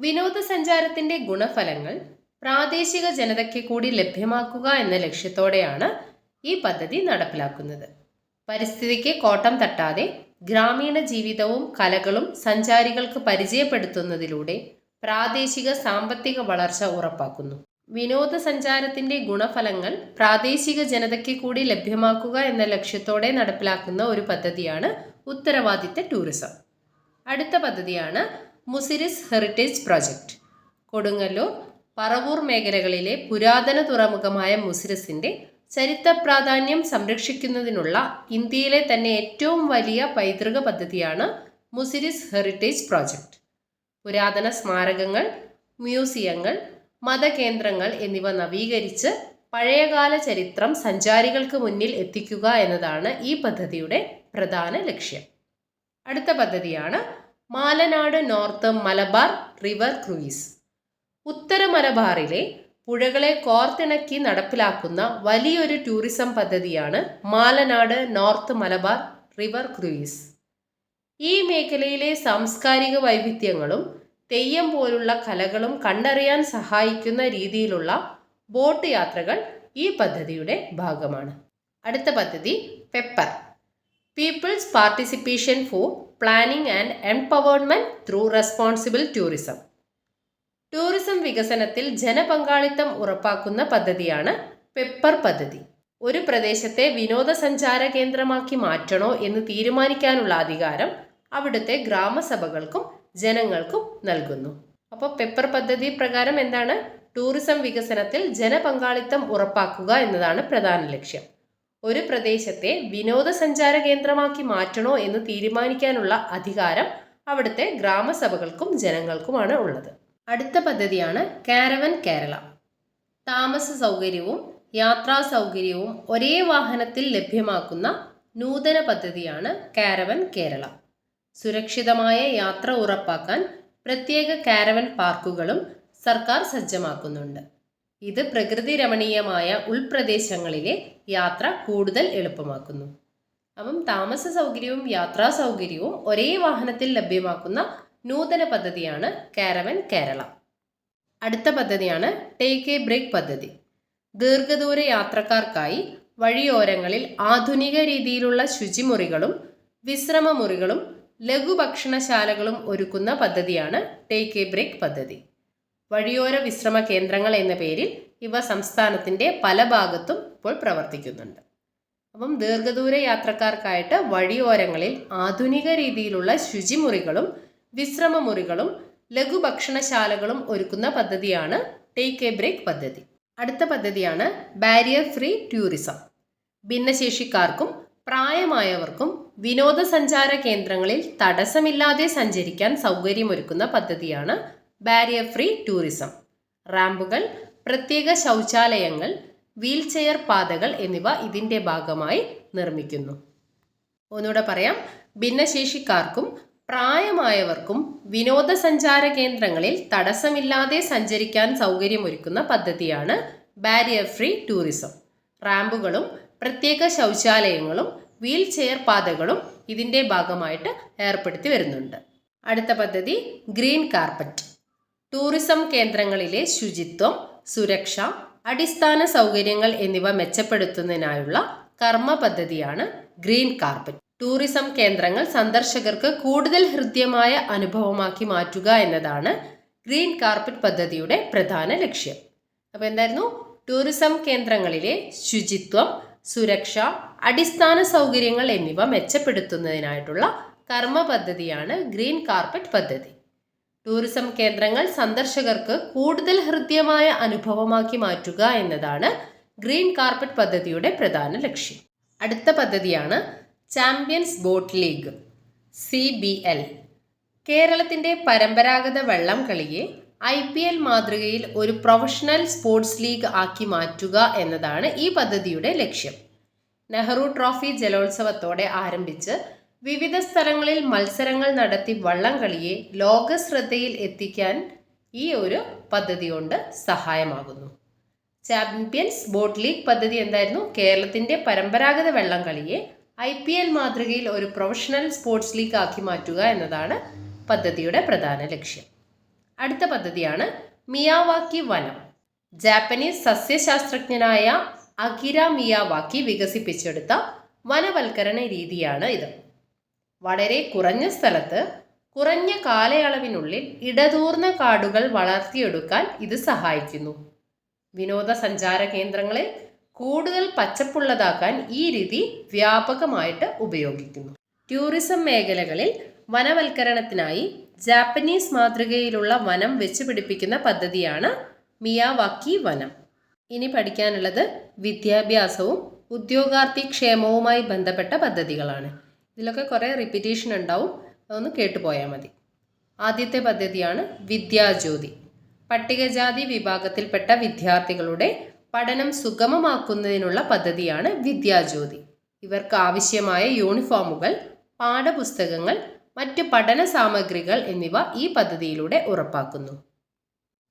വിനോദസഞ്ചാരത്തിൻ്റെ ഗുണഫലങ്ങൾ പ്രാദേശിക ജനതയ്ക്ക് കൂടി ലഭ്യമാക്കുക എന്ന ലക്ഷ്യത്തോടെയാണ് ഈ പദ്ധതി നടപ്പിലാക്കുന്നത്. പരിസ്ഥിതിക്ക് കോട്ടം തട്ടാതെ ഗ്രാമീണ ജീവിതവും കലകളും സഞ്ചാരികൾക്ക് പരിചയപ്പെടുത്തുന്നതിലൂടെ പ്രാദേശിക സാമ്പത്തിക വളർച്ച ഉറപ്പാക്കുന്നു. വിനോദസഞ്ചാരത്തിന്റെ ഗുണഫലങ്ങൾ പ്രാദേശിക ജനതയ്ക്ക് കൂടി ലഭ്യമാക്കുക എന്ന ലക്ഷ്യത്തോടെ നടപ്പിലാക്കുന്ന ഒരു പദ്ധതിയാണ് ഉത്തരവാദിത്ത ടൂറിസം. അടുത്ത പദ്ധതിയാണ് മുസിരിസ് ഹെറിറ്റേജ് പ്രോജക്റ്റ്. കൊടുങ്ങല്ലൂർ, പറവൂർ മേഖലകളിലെ പുരാതന തുറമുഖമായ മുസിരിസിന്റെ ചരിത്ര പ്രാധാന്യം സംരക്ഷിക്കുന്നതിനുള്ള ഇന്ത്യയിലെ തന്നെ ഏറ്റവും വലിയ പൈതൃക പദ്ധതിയാണ് മുസിരിസ് ഹെറിറ്റേജ് പ്രോജക്റ്റ്. പുരാതന സ്മാരകങ്ങൾ, മ്യൂസിയങ്ങൾ, മതകേന്ദ്രങ്ങൾ എന്നിവ നവീകരിച്ച് പഴയകാല ചരിത്രം സഞ്ചാരികൾക്ക് മുന്നിൽ എത്തിക്കുക എന്നതാണ് ഈ പദ്ധതിയുടെ പ്രധാന ലക്ഷ്യം. അടുത്ത പദ്ധതിയാണ് മാലനാട് നോർത്ത് മലബാർ റിവർ ക്രൂയിസ്. ഉത്തര മലബാറിലെ പുഴകളെ കോർത്തിണക്കി നടപ്പിലാക്കുന്ന വലിയൊരു ടൂറിസം പദ്ധതിയാണ് മാലനാട് നോർത്ത് മലബാർ റിവർ ക്രൂയിസ്. ഈ മേഖലയിലെ സാംസ്കാരിക വൈവിധ്യങ്ങളും തെയ്യം പോലുള്ള കലകളും കണ്ടറിയാൻ സഹായിക്കുന്ന രീതിയിലുള്ള ബോട്ട് യാത്രകൾ ഈ പദ്ധതിയുടെ ഭാഗമാണ്. അടുത്ത പദ്ധതി pepper, people's participation for planning and empowerment through responsible tourism. Tourism വികസനത്തിൽ ജനപങ്കാളിത്തം ഉറപ്പാക്കുന്ന പദ്ധതിയാണ് പെപ്പർ പദ്ധതി. ഒരു പ്രദേശത്തെ വിനോദസഞ്ചാര കേന്ദ്രമാക്കി മാറ്റണോ എന്ന് തീരുമാനിക്കാനുള്ള അധികാരം അവിടുത്തെ ഗ്രാമസഭകൾക്കും ജനങ്ങൾക്കും നൽകുന്നു. അപ്പോൾ പെപ്പർ പദ്ധതി പ്രകാരം എന്താണ്? ടൂറിസം വികസനത്തിൽ ജനപങ്കാളിത്തം ഉറപ്പാക്കുക എന്നതാണ് പ്രധാന ലക്ഷ്യം. ഒരു പ്രദേശത്തെ വിനോദസഞ്ചാര കേന്ദ്രമാക്കി മാറ്റണോ എന്ന് തീരുമാനിക്കാനുള്ള അധികാരം അവിടുത്തെ ഗ്രാമസഭകൾക്കും ജനങ്ങൾക്കുമാണ് ഉള്ളത്. അടുത്ത പദ്ധതിയാണ് കാരവൻ കേരള. താമസ സൗകര്യവും യാത്രാ സൗകര്യവും ഒരേ വാഹനത്തിൽ ലഭ്യമാക്കുന്ന നൂതന പദ്ധതിയാണ് കാരവൻ കേരള. സുരക്ഷിതമായ യാത്ര ഉറപ്പാക്കാൻ പ്രത്യേക കാരവൻ പാർക്കുകളും സർക്കാർ സജ്ജമാക്കുന്നുണ്ട്. ഇത് പ്രകൃതി രമണീയമായ ഉൾപ്രദേശങ്ങളിലെ യാത്ര കൂടുതൽ എളുപ്പമാക്കുന്നു. അപ്പം താമസ സൗകര്യവും യാത്രാ സൗകര്യവും ഒരേ വാഹനത്തിൽ ലഭ്യമാക്കുന്ന നൂതന പദ്ധതിയാണ് കാരവൻ കേരള. അടുത്ത പദ്ധതിയാണ് ടേക്ക് എ ബ്രേക്ക് പദ്ധതി. ദീർഘദൂര യാത്രക്കാർക്കായി വഴിയോരങ്ങളിൽ ആധുനിക രീതിയിലുള്ള ശുചിമുറികളും വിശ്രമമുറികളും ലഘുഭക്ഷണശാലകളും ഒരുക്കുന്ന പദ്ധതിയാണ് ടേക്ക് എ ബ്രേക്ക് പദ്ധതി. വഴിയോര വിശ്രമ കേന്ദ്രങ്ങൾ എന്ന പേരിൽ ഇവ സംസ്ഥാനത്തിൻ്റെ പല ഭാഗത്തും ഇപ്പോൾ പ്രവർത്തിക്കുന്നുണ്ട്. അപ്പം ദീർഘദൂര യാത്രക്കാർക്കായിട്ട് വഴിയോരങ്ങളിൽ ആധുനിക രീതിയിലുള്ള ശുചിമുറികളും വിശ്രമമുറികളും ലഘുഭക്ഷണശാലകളും ഒരുക്കുന്ന പദ്ധതിയാണ് ടേക്ക് എ ബ്രേക്ക് പദ്ധതി. അടുത്ത പദ്ധതിയാണ് ബാരിയർ ഫ്രീ ടൂറിസം. ഭിന്നശേഷിക്കാർക്കും പ്രായമായവർക്കും വിനോദസഞ്ചാര കേന്ദ്രങ്ങളിൽ തടസ്സമില്ലാതെ സഞ്ചരിക്കാൻ സൗകര്യമൊരുക്കുന്ന പദ്ധതിയാണ് ബാരിയർ ഫ്രീ ടൂറിസം. റാമ്പുകൾ, പ്രത്യേക ശൗചാലയങ്ങൾ, വീൽചെയർ പാതകൾ എന്നിവ ഇതിൻ്റെ ഭാഗമായി നിർമ്മിക്കുന്നു. ഒന്നുകൂടെ പറയാം. ഭിന്നശേഷിക്കാർക്കും പ്രായമായവർക്കും വിനോദസഞ്ചാര കേന്ദ്രങ്ങളിൽ തടസ്സമില്ലാതെ സഞ്ചരിക്കാൻ സൗകര്യമൊരുക്കുന്ന പദ്ധതിയാണ് ബാരിയർ ഫ്രീ ടൂറിസം. റാമ്പുകളും പ്രത്യേക ശൗചാലയങ്ങളും വീൽ ചെയർ പാതകളും ഇതിൻ്റെ ഭാഗമായിട്ട് ഏർപ്പെടുത്തി വരുന്നുണ്ട്. അടുത്ത പദ്ധതി ഗ്രീൻ കാർപ്പറ്റ്. ടൂറിസം കേന്ദ്രങ്ങളിലെ ശുചിത്വം, സുരക്ഷ, അടിസ്ഥാന സൗകര്യങ്ങൾ എന്നിവ മെച്ചപ്പെടുത്തുന്നതിനായുള്ള കർമ്മ പദ്ധതിയാണ് ഗ്രീൻ കാർപ്പറ്റ്. ടൂറിസം കേന്ദ്രങ്ങൾ സന്ദർശകർക്ക് കൂടുതൽ ഹൃദ്യമായ അനുഭവമാക്കി മാറ്റുക എന്നതാണ് ഗ്രീൻ കാർപ്പറ്റ് പദ്ധതിയുടെ പ്രധാന ലക്ഷ്യം. അപ്പോൾ എന്തായിരുന്നു? ടൂറിസം കേന്ദ്രങ്ങളിലെ ശുചിത്വം, സുരക്ഷ, അടിസ്ഥാന സൗകര്യങ്ങൾ എന്നിവ മെച്ചപ്പെടുത്തുന്നതിനായിട്ടുള്ള കർമ്മ പദ്ധതിയാണ് ഗ്രീൻ കാർപ്പറ്റ് പദ്ധതി. ടൂറിസം കേന്ദ്രങ്ങൾ സന്ദർശകർക്ക് കൂടുതൽ ഹൃദ്യമായ അനുഭവമാക്കി മാറ്റുക എന്നതാണ് ഗ്രീൻ കാർപ്പറ്റ് പദ്ധതിയുടെ പ്രധാന ലക്ഷ്യം. അടുത്ത പദ്ധതിയാണ് ചാമ്പ്യൻസ് ബോട്ട് ലീഗ് CBL. കേരളത്തിൻ്റെ പരമ്പരാഗത വള്ളം കളിയെ IPL മാതൃകയിൽ ഒരു പ്രൊഫഷണൽ സ്പോർട്സ് ലീഗ് ആക്കി മാറ്റുക എന്നതാണ് ഈ പദ്ധതിയുടെ ലക്ഷ്യം. നെഹ്റു ട്രോഫി ജലോത്സവത്തോടെ ആരംഭിച്ച് വിവിധ സ്ഥലങ്ങളിൽ മത്സരങ്ങൾ നടത്തി വള്ളംകളിയെ ലോക ശ്രദ്ധയിൽ എത്തിക്കാൻ ഈ ഒരു പദ്ധതി കൊണ്ട് സഹായമാകുന്നു. ചാമ്പ്യൻസ് ബോട്ട് ലീഗ് പദ്ധതി എന്തായിരുന്നു? കേരളത്തിൻ്റെ പരമ്പരാഗത വള്ളംകളിയെ IPL മാതൃകയിൽ ഒരു പ്രൊഫഷണൽ സ്പോർട്സ് ലീഗ് ആക്കി മാറ്റുക എന്നതാണ് പദ്ധതിയുടെ പ്രധാന ലക്ഷ്യം. അടുത്ത പദ്ധതിയാണ് മിയാവാക്കി വനം. ജാപ്പനീസ് സസ്യശാസ്ത്രജ്ഞനായ അകിര മിയാവാക്കി വികസിപ്പിച്ചെടുത്ത വനവൽക്കരണ രീതിയാണ് ഇത്. വളരെ കുറഞ്ഞ സ്ഥലത്ത് കുറഞ്ഞ കാലയളവിനുള്ളിൽ ഇടതൂർന്ന കാടുകൾ വളർത്തിയെടുക്കാൻ ഇത് സഹായിക്കുന്നു. വിനോദസഞ്ചാര കേന്ദ്രങ്ങളെ കൂടുതൽ പച്ചപ്പുള്ളതാക്കാൻ ഈ രീതി വ്യാപകമായിട്ട് ഉപയോഗിക്കുന്നു. ടൂറിസം മേഖലകളിൽ വനവൽക്കരണത്തിനായി ജാപ്പനീസ് മാതൃകയിലുള്ള വനം വെച്ചുപിടിപ്പിക്കുന്ന പദ്ധതിയാണ് മിയാവാക്കി വനം. ഇനി പഠിക്കാനുള്ളത് വിദ്യാഭ്യാസവും ഉദ്യോഗാർത്ഥി ക്ഷേമവുമായി ബന്ധപ്പെട്ട പദ്ധതികളാണ്. ഇതിലൊക്കെ കുറേ റിപ്പീറ്റേഷൻ ഉണ്ടാവും, അതൊന്ന് കേട്ടുപോയാൽ മതി. ആദ്യത്തെ പദ്ധതിയാണ് വിദ്യാജ്യോതി. പട്ടികജാതി വിഭാഗത്തിൽപ്പെട്ട വിദ്യാർത്ഥികളുടെ പഠനം സുഗമമാക്കുന്നതിനുള്ള പദ്ധതിയാണ് വിദ്യാജ്യോതി. ഇവർക്ക് ആവശ്യമായ യൂണിഫോമുകൾ, പാഠപുസ്തകങ്ങൾ, മറ്റ് പഠന സാമഗ്രികൾ എന്നിവ ഈ പദ്ധതിയിലൂടെ ഉറപ്പാക്കുന്നു.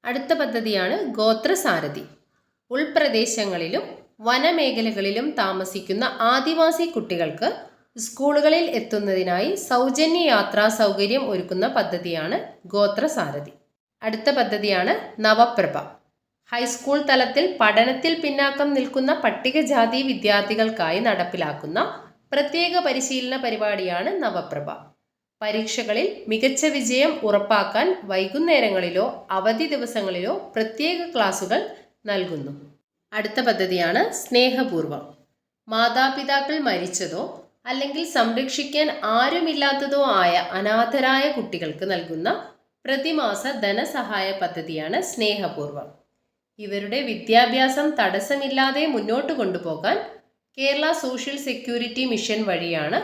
അടുത്ത പദ്ധതിയാണ് ഗോത്രസാരഥി. ഉൾപ്രദേശങ്ങളിലും വനമേഖലകളിലും താമസിക്കുന്ന ആദിവാസി കുട്ടികൾക്ക് സ്കൂളുകളിൽ എത്തുന്നതിനായി സൗജന്യ യാത്രാ സൗകര്യം ഒരുക്കുന്ന പദ്ധതിയാണ് ഗോത്രസാരഥി. അടുത്ത പദ്ധതിയാണ് നവപ്രഭ. ഹൈസ്കൂൾ തലത്തിൽ പഠനത്തിൽ പിന്നാക്കം നിൽക്കുന്ന പട്ടികജാതി വിദ്യാർത്ഥികൾക്കായി നടപ്പിലാക്കുന്ന പ്രത്യേക പരിശീലന പരിപാടിയാണ് നവപ്രഭ. പരീക്ഷകളിൽ മികച്ച വിജയം ഉറപ്പാക്കാൻ വൈകുന്നേരങ്ങളിലോ അവധി ദിവസങ്ങളിലോ പ്രത്യേക ക്ലാസുകൾ നൽകുന്നു. അടുത്ത പദ്ധതിയാണ് സ്നേഹപൂർവം. മാതാപിതാക്കൾ മരിച്ചതോ അല്ലെങ്കിൽ സംരക്ഷിക്കാൻ ആരുമില്ലാത്തതോ ആയ അനാഥരായ കുട്ടികൾക്ക് നൽകുന്ന പ്രതിമാസ ധനസഹായ പദ്ധതിയാണ് സ്നേഹപൂർവം. ഇവരുടെ വിദ്യാഭ്യാസം തടസ്സമില്ലാതെ മുന്നോട്ട് കൊണ്ടുപോകാൻ കേരള സോഷ്യൽ സെക്യൂരിറ്റി മിഷൻ വഴിയാണ്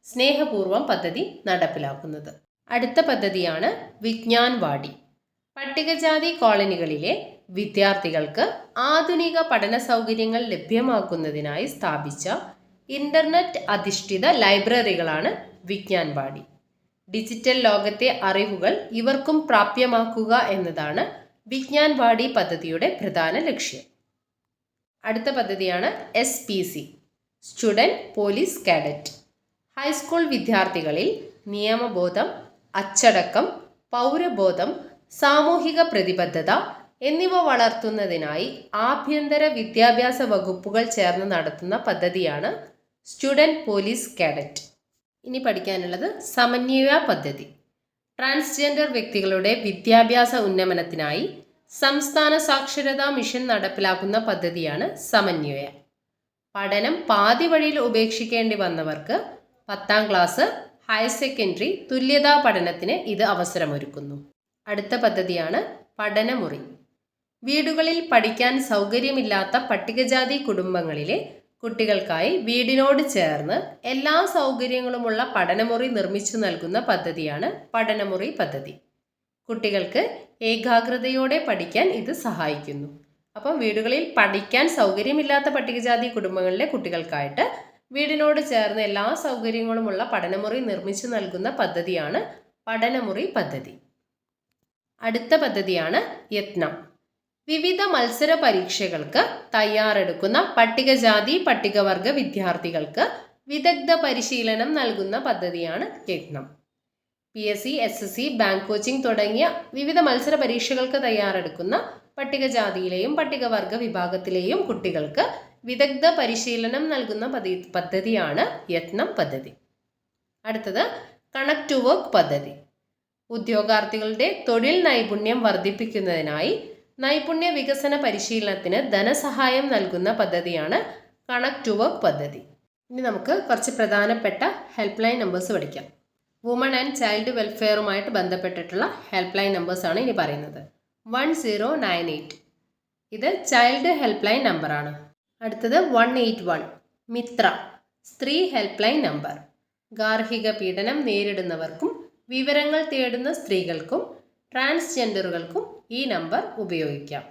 സ്നേഹപൂർവം പദ്ധതി നടപ്പിലാക്കുന്നത്. അടുത്ത പദ്ധതിയാണ് വിജ്ഞാൻ വാടി. പട്ടികജാതി കോളനികളിലെ വിദ്യാർത്ഥികൾക്ക് ആധുനിക പഠന സൗകര്യങ്ങൾ ലഭ്യമാക്കുന്നതിനായി സ്ഥാപിച്ച ഇന്റർനെറ്റ് അധിഷ്ഠിത ലൈബ്രറികളാണ് വിജ്ഞാൻ വാടി. ഡിജിറ്റൽ ലോകത്തെ അറിവുകൾ ഇവർക്കും പ്രാപ്യമാക്കുക എന്നതാണ് വിജ്ഞാൻ വാടി പദ്ധതിയുടെ പ്രധാന ലക്ഷ്യം. അടുത്ത പദ്ധതിയാണ് SPC, student police cadet. High school വിദ്യാർത്ഥികളിൽ നിയമബോധം, അച്ചടക്കം, പൗരബോധം, സാമൂഹിക പ്രതിബദ്ധത എന്നിവ വളർത്തുന്നതിനായി ആഭ്യന്തര വിദ്യാഭ്യാസ വകുപ്പുകൾ ചേർന്ന് നടത്തുന്ന പദ്ധതിയാണ് സ്റ്റുഡൻറ് പോലീസ് കാഡറ്റ്. ഇനി പഠിക്കാനുള്ളത് സമന്വയ പദ്ധതി. ട്രാൻസ്ജെൻഡർ വ്യക്തികളുടെ വിദ്യാഭ്യാസ ഉന്നമനത്തിനായി സംസ്ഥാന സാക്ഷരതാ മിഷൻ നടപ്പിലാക്കുന്ന പദ്ധതിയാണ് സമന്വയ. പഠനം പാതി വഴിയിൽ ഉപേക്ഷിക്കേണ്ടി വന്നവർക്ക് 10ാം ക്ലാസ്, ഹയർ സെക്കൻഡറി തുല്യതാ പഠനത്തിന് ഇത് അവസരമൊരുക്കുന്നു. അടുത്ത പദ്ധതിയാണ് പഠനമുറി. വീടുകളിൽ പഠിക്കാൻ സൗകര്യമില്ലാത്ത പട്ടികജാതി കുടുംബങ്ങളിലെ കുട്ടികൾക്കായി വീടിനോട് ചേർന്ന് എല്ലാ സൗകര്യങ്ങളുമുള്ള പഠനമുറി നിർമ്മിച്ചു നൽകുന്ന പദ്ധതിയാണ് പഠനമുറി പദ്ധതി. കുട്ടികൾക്ക് ഏകാഗ്രതയോടെ പഠിക്കാൻ ഇത് സഹായിക്കുന്നു. അപ്പം വീടുകളിൽ പഠിക്കാൻ സൗകര്യമില്ലാത്ത പട്ടികജാതി കുടുംബങ്ങളിലെ കുട്ടികൾക്കായിട്ട് വീടിനോട് ചേർന്ന് എല്ലാ സൗകര്യങ്ങളുമുള്ള പഠനമുറി നിർമ്മിച്ചു നൽകുന്ന പദ്ധതിയാണ് പഠനമുറി പദ്ധതി. അടുത്ത പദ്ധതിയാണ് യത്നം. വിവിധ മത്സര പരീക്ഷകൾക്ക് തയ്യാറെടുക്കുന്ന പട്ടികജാതി പട്ടികവർഗ വിദ്യാർത്ഥികൾക്ക് വിദഗ്ധ പരിശീലനം നൽകുന്ന പദ്ധതിയാണ് യത്നം. PSC, SSC, ബാങ്ക് കോച്ചിങ് തുടങ്ങിയ വിവിധ മത്സര പരീക്ഷകൾക്ക് തയ്യാറെടുക്കുന്ന പട്ടികജാതിയിലെയും പട്ടികവർഗ വിഭാഗത്തിലെയും കുട്ടികൾക്ക് വിദഗ്ധ പരിശീലനം നൽകുന്ന പദ്ധതിയാണ് യത്നം പദ്ധതി. അടുത്തത് കണക്ട് ടു വർക്ക് പദ്ധതി. ഉദ്യോഗാർത്ഥികളുടെ തൊഴിൽ നൈപുണ്യം വർദ്ധിപ്പിക്കുന്നതിനായി നൈപുണ്യ വികസന പരിശീലനത്തിന് ധനസഹായം നൽകുന്ന പദ്ധതിയാണ് കണക്ട് ടു വർക്ക് പദ്ധതി. ഇനി നമുക്ക് കുറച്ച് പ്രധാനപ്പെട്ട ഹെൽപ്പ് ലൈൻ നമ്പേഴ്സ് പഠിക്കാം. വുമൺ ആൻഡ് ചൈൽഡ് വെൽഫെയറുമായിട്ട് ബന്ധപ്പെട്ടിട്ടുള്ള ഹെൽപ്പ് ലൈൻ നമ്പേഴ്സാണ് ഇനി പറയുന്നത്. 1098 ഇത് ചൈൽഡ് ഹെൽപ്പ് ലൈൻ നമ്പറാണ്. അടുത്തത് 181 മിത്ര, സ്ത്രീ ഹെൽപ്പ് ലൈൻ നമ്പർ. ഗാർഹിക പീഡനം നേരിടുന്നവർക്കും വിവരങ്ങൾ തേടുന്ന സ്ത്രീകൾക്കും ട്രാൻസ്ജെൻഡറുകൾക്കും ഈ നമ്പർ ഉപയോഗിക്കാം.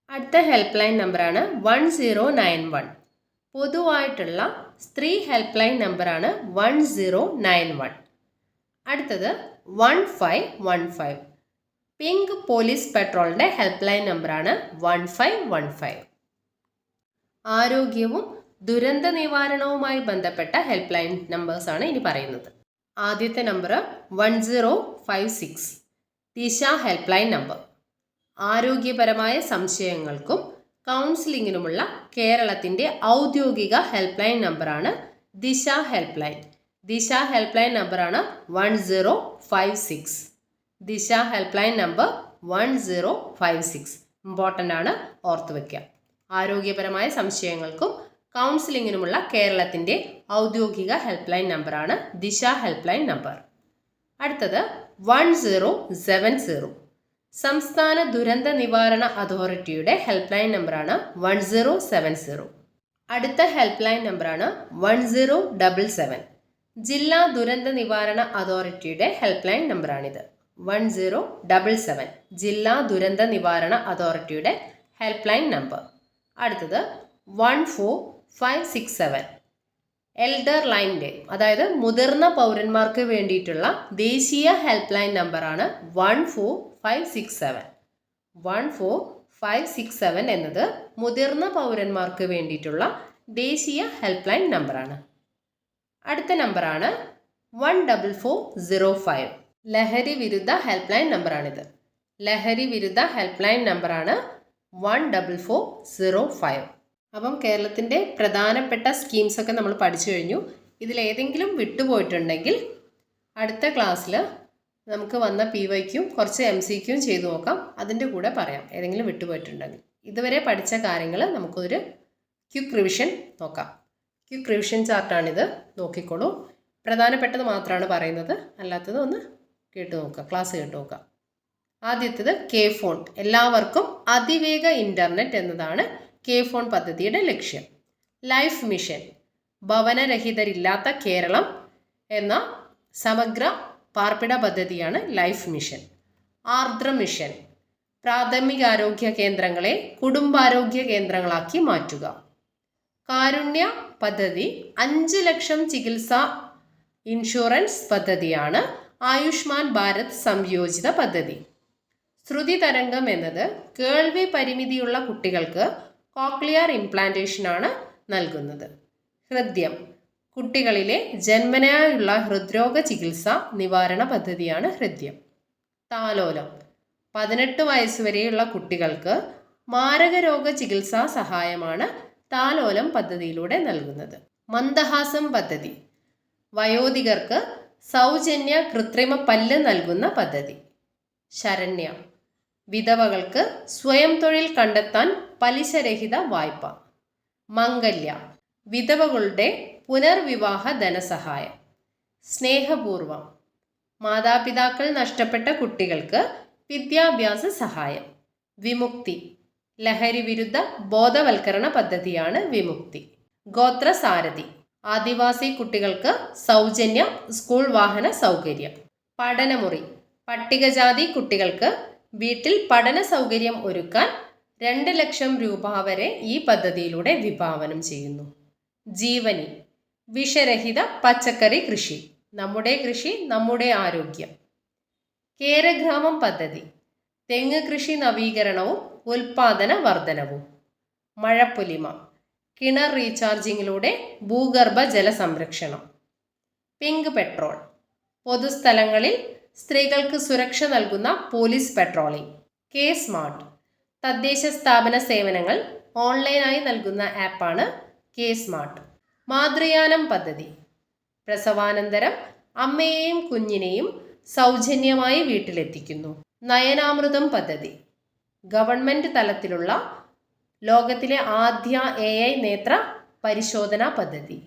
അടുത്ത ഹെൽപ്പ് ലൈൻ നമ്പറാണ് 1091. പൊതുവായിട്ടുള്ള സ്ത്രീ ഹെൽപ്പ് ലൈൻ നമ്പറാണ് 1091. അടുത്തത് 1515 പിങ്ക് പോലീസ് പെട്രോളിൻ്റെ ഹെൽപ്പ് ലൈൻ നമ്പറാണ് 1515. ആരോഗ്യവും ദുരന്ത നിവാരണവുമായി ബന്ധപ്പെട്ട ഹെൽപ്പ് ലൈൻ നമ്പേഴ്സാണ് ഇനി പറയുന്നത്. ആദ്യത്തെ നമ്പർ 1056 ദിശ ഹെൽപ്പ് ലൈൻ നമ്പർ. ആരോഗ്യപരമായ സംശയങ്ങൾക്കും കൗൺസിലിങ്ങിനുമുള്ള കേരളത്തിൻ്റെ ഔദ്യോഗിക ഹെൽപ്പ് ലൈൻ നമ്പറാണ് ദിശ ഹെൽപ്പ് ലൈൻ. ദിശ ഹെൽപ്പ് ലൈൻ നമ്പറാണ് 1056. ദിശ ഹെൽപ്പ് ലൈൻ നമ്പർ 1056 ഇമ്പോർട്ടൻ്റ് ആണ്, ഓർത്ത് വയ്ക്കുക. ആരോഗ്യപരമായ സംശയങ്ങൾക്കും കൗൺസിലിങ്ങിനുമുള്ള കേരളത്തിൻ്റെ ഔദ്യോഗിക ഹെൽപ്പ് ലൈൻ നമ്പറാണ് ദിശ ഹെൽപ്പ് ലൈൻ നമ്പർ. അടുത്തത് 1070. സംസ്ഥാന ദുരന്ത നിവാരണ അതോറിറ്റിയുടെ ഹെൽപ്പ് ലൈൻ നമ്പറാണ് 1070. അടുത്ത ഹെൽപ്പ് ലൈൻ നമ്പറാണ് 1077. ജില്ലാ ദുരന്ത നിവാരണ അതോറിറ്റിയുടെ ഹെൽപ്പ് ലൈൻ നമ്പറാണിത്. 1077 ജില്ലാ ദുരന്ത നിവാരണ അതോറിറ്റിയുടെ ഹെൽപ്പ് ലൈൻ നമ്പർ. അടുത്തത് 14567 എൽഡർ ലൈൻ്റെ, അതായത് മുതിർന്ന പൗരന്മാർക്ക് വേണ്ടിയിട്ടുള്ള ദേശീയ ഹെൽപ്പ് ലൈൻ നമ്പറാണ് 14567. 14567 എന്നത് മുതിർന്ന പൗരന്മാർക്ക് വേണ്ടിയിട്ടുള്ള ദേശീയ ഹെൽപ്പ് ലൈൻ നമ്പറാണ്. അടുത്ത നമ്പറാണ് 14405 ലഹരി വിരുദ്ധ ഹെൽപ്പ് ലൈൻ നമ്പറാണിത്. ലഹരി വിരുദ്ധ ഹെൽപ്പ് ലൈൻ നമ്പറാണ് 14405. അപ്പം കേരളത്തിൻ്റെ പ്രധാനപ്പെട്ട സ്കീംസൊക്കെ നമ്മൾ പഠിച്ചു കഴിഞ്ഞു. ഇതിലേതെങ്കിലും വിട്ടുപോയിട്ടുണ്ടെങ്കിൽ അടുത്ത ക്ലാസ്സിൽ നമുക്ക് വന്ന PYQ കുറച്ച് MCQ ചെയ്തു നോക്കാം. അതിൻ്റെ കൂടെ പറയാം ഏതെങ്കിലും വിട്ടുപോയിട്ടുണ്ടെങ്കിൽ. ഇതുവരെ പഠിച്ച കാര്യങ്ങൾ നമുക്കൊരു ക്വിക്ക് റിവിഷൻ നോക്കാം. ക്വിക്ക് റിവിഷൻ ചാർട്ടാണിത്, നോക്കിക്കോളൂ. പ്രധാനപ്പെട്ടത് മാത്രമാണ് പറയുന്നത്, അല്ലാത്തത് ഒന്ന് കേട്ട് നോക്കുക, ക്ലാസ് കേട്ട് നോക്കുക. ആദ്യത്തേത് K-ഫോൺ, എല്ലാവർക്കും അതിവേഗ ഇൻ്റർനെറ്റ് എന്നതാണ് K-ഫോൺ പദ്ധതിയുടെ ലക്ഷ്യം. ലൈഫ് മിഷൻ, ഭവനരഹിതരില്ലാത്ത കേരളം എന്ന സമഗ്ര പാർപ്പിട പദ്ധതിയാണ് ലൈഫ് മിഷൻ. ആർദ്ര മിഷൻ, പ്രാഥമികാരോഗ്യ കേന്ദ്രങ്ങളെ കുടുംബാരോഗ്യ കേന്ദ്രങ്ങളാക്കി മാറ്റുക. കാരുണ്യ പദ്ധതി 5 ലക്ഷം ചികിത്സാ ഇൻഷുറൻസ് പദ്ധതിയാണ് ആയുഷ്മാൻ ഭാരത് സംയോജിത പദ്ധതി. ശ്രുതി തരംഗം എന്നത് കേൾവി പരിമിതിയുള്ള കുട്ടികൾക്ക് കോക്ലിയർ ഇംപ്ലാന്റേഷനാണ് നൽകുന്നത്. ഹൃദ്യം, കുട്ടികളിലെ ജന്മനായുള്ള ഹൃദ്രോഗ ചികിത്സ നിവാരണ പദ്ധതിയാണ് ഹൃദ്യം. താലോലം, 18 വയസ്സുവരെയുള്ള കുട്ടികൾക്ക് മാരകരോഗ ചികിത്സാ സഹായമാണ് താലോലം പദ്ധതിയിലൂടെ നൽകുന്നത്. മന്ദഹാസം പദ്ധതി, വയോധികർക്ക് സൗജന്യ കൃത്രിമ പല്ല് നൽകുന്ന പദ്ധതി. ശരണ്യ, വിധവകൾക്ക് സ്വയം തൊഴിൽ കണ്ടെത്താൻ പലിശരഹിത വായ്പ. മംഗല്യ, വിധവകളുടെ പുനർവിവാഹ ധനസഹായം. സ്നേഹപൂർവം, മാതാപിതാക്കൾ നഷ്ടപ്പെട്ട കുട്ടികൾക്ക് വിദ്യാഭ്യാസ സഹായം. വിമുക്തി, ലഹരി വിരുദ്ധ ബോധവൽക്കരണ പദ്ധതിയാണ് വിമുക്തി. ഗോത്രസാരഥി, ആദിവാസി കുട്ടികൾക്ക് സൗജന്യ സ്കൂൾ വാഹന സൗകര്യം. പഠനമുറി, പട്ടികജാതി കുട്ടികൾക്ക് വീട്ടിൽ പഠന സൗകര്യം ഒരുക്കാൻ 2 ലക്ഷം രൂപ വരെ ഈ പദ്ധതിയിലൂടെ വിഭാവനം ചെയ്യുന്നു. ജീവനി, വിഷരഹിത പച്ചക്കറി കൃഷി, നമ്മുടെ കൃഷി നമ്മുടെ ആരോഗ്യം. കേരഗ്രാമം പദ്ധതി, തെങ്ങ് കൃഷി നവീകരണവും ഉൽപാദന വർധനവും. മഴപ്പൊലിമ, കിണർ റീചാർജിങ്ങിലൂടെ ഭൂഗർഭ ജല സംരക്ഷണം. പിങ്ക് പെട്രോൾ, പൊതുസ്ഥലങ്ങളിൽ സ്ത്രീകൾക്ക് സുരക്ഷ നൽകുന്ന പോലീസ് പെട്രോളിംഗ്. K-സ്മാർട്ട്, തദ്ദേശ സ്ഥാപന സേവനങ്ങൾ ഓൺലൈനായി നൽകുന്ന ആപ്പാണ് K-സ്മാർട്ട്. മാതൃയാനം പദ്ധതി, പ്രസവാനന്തരം അമ്മയെയും കുഞ്ഞിനെയും സൗജന്യമായി വീട്ടിലെത്തിക്കുന്നു. നയനാമൃതം പദ്ധതി, ഗവൺമെൻറ് തലത്തിലുള്ള ലോകത്തിലെ ആദ്യ AI നേത്ര പരിശോധനാ പദ്ധതി.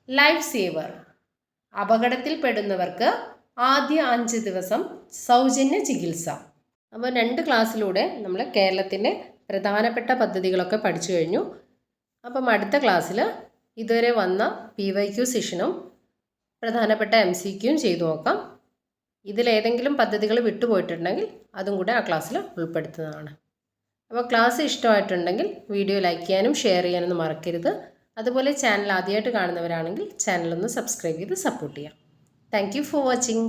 ലൈഫ് സേവർ, അപകടത്തിൽപ്പെടുന്നവർക്ക് ആദ്യ 5 ദിവസം സൗജന്യ ചികിത്സ. അപ്പോൾ 2 ക്ലാസ്സിലൂടെ നമ്മൾ കേരളത്തിൻ്റെ പ്രധാനപ്പെട്ട പദ്ധതികളൊക്കെ പഠിച്ചു കഴിഞ്ഞു. അപ്പം അടുത്ത ക്ലാസ്സിൽ ഇതുവരെ വന്ന PYQ സെഷനും പ്രധാനപ്പെട്ട MCQയും ചെയ്തു നോക്കാം. ഇതിലേതെങ്കിലും പദ്ധതികൾ വിട്ടുപോയിട്ടുണ്ടെങ്കിൽ അതും കൂടെ ആ ക്ലാസ്സിൽ ഉൾപ്പെടുത്തുന്നതാണ്. അപ്പോൾ ക്ലാസ് ഇഷ്ടമായിട്ടുണ്ടെങ്കിൽ വീഡിയോ ലൈക്ക് ചെയ്യാനും ഷെയർ ചെയ്യാനൊന്നും മറക്കരുത്. അതുപോലെ ചാനൽ ആദ്യമായിട്ട് കാണുന്നവരാണെങ്കിൽ ചാനലൊന്ന് സബ്സ്ക്രൈബ് ചെയ്ത് സപ്പോർട്ട് ചെയ്യാം. Thank you for watching.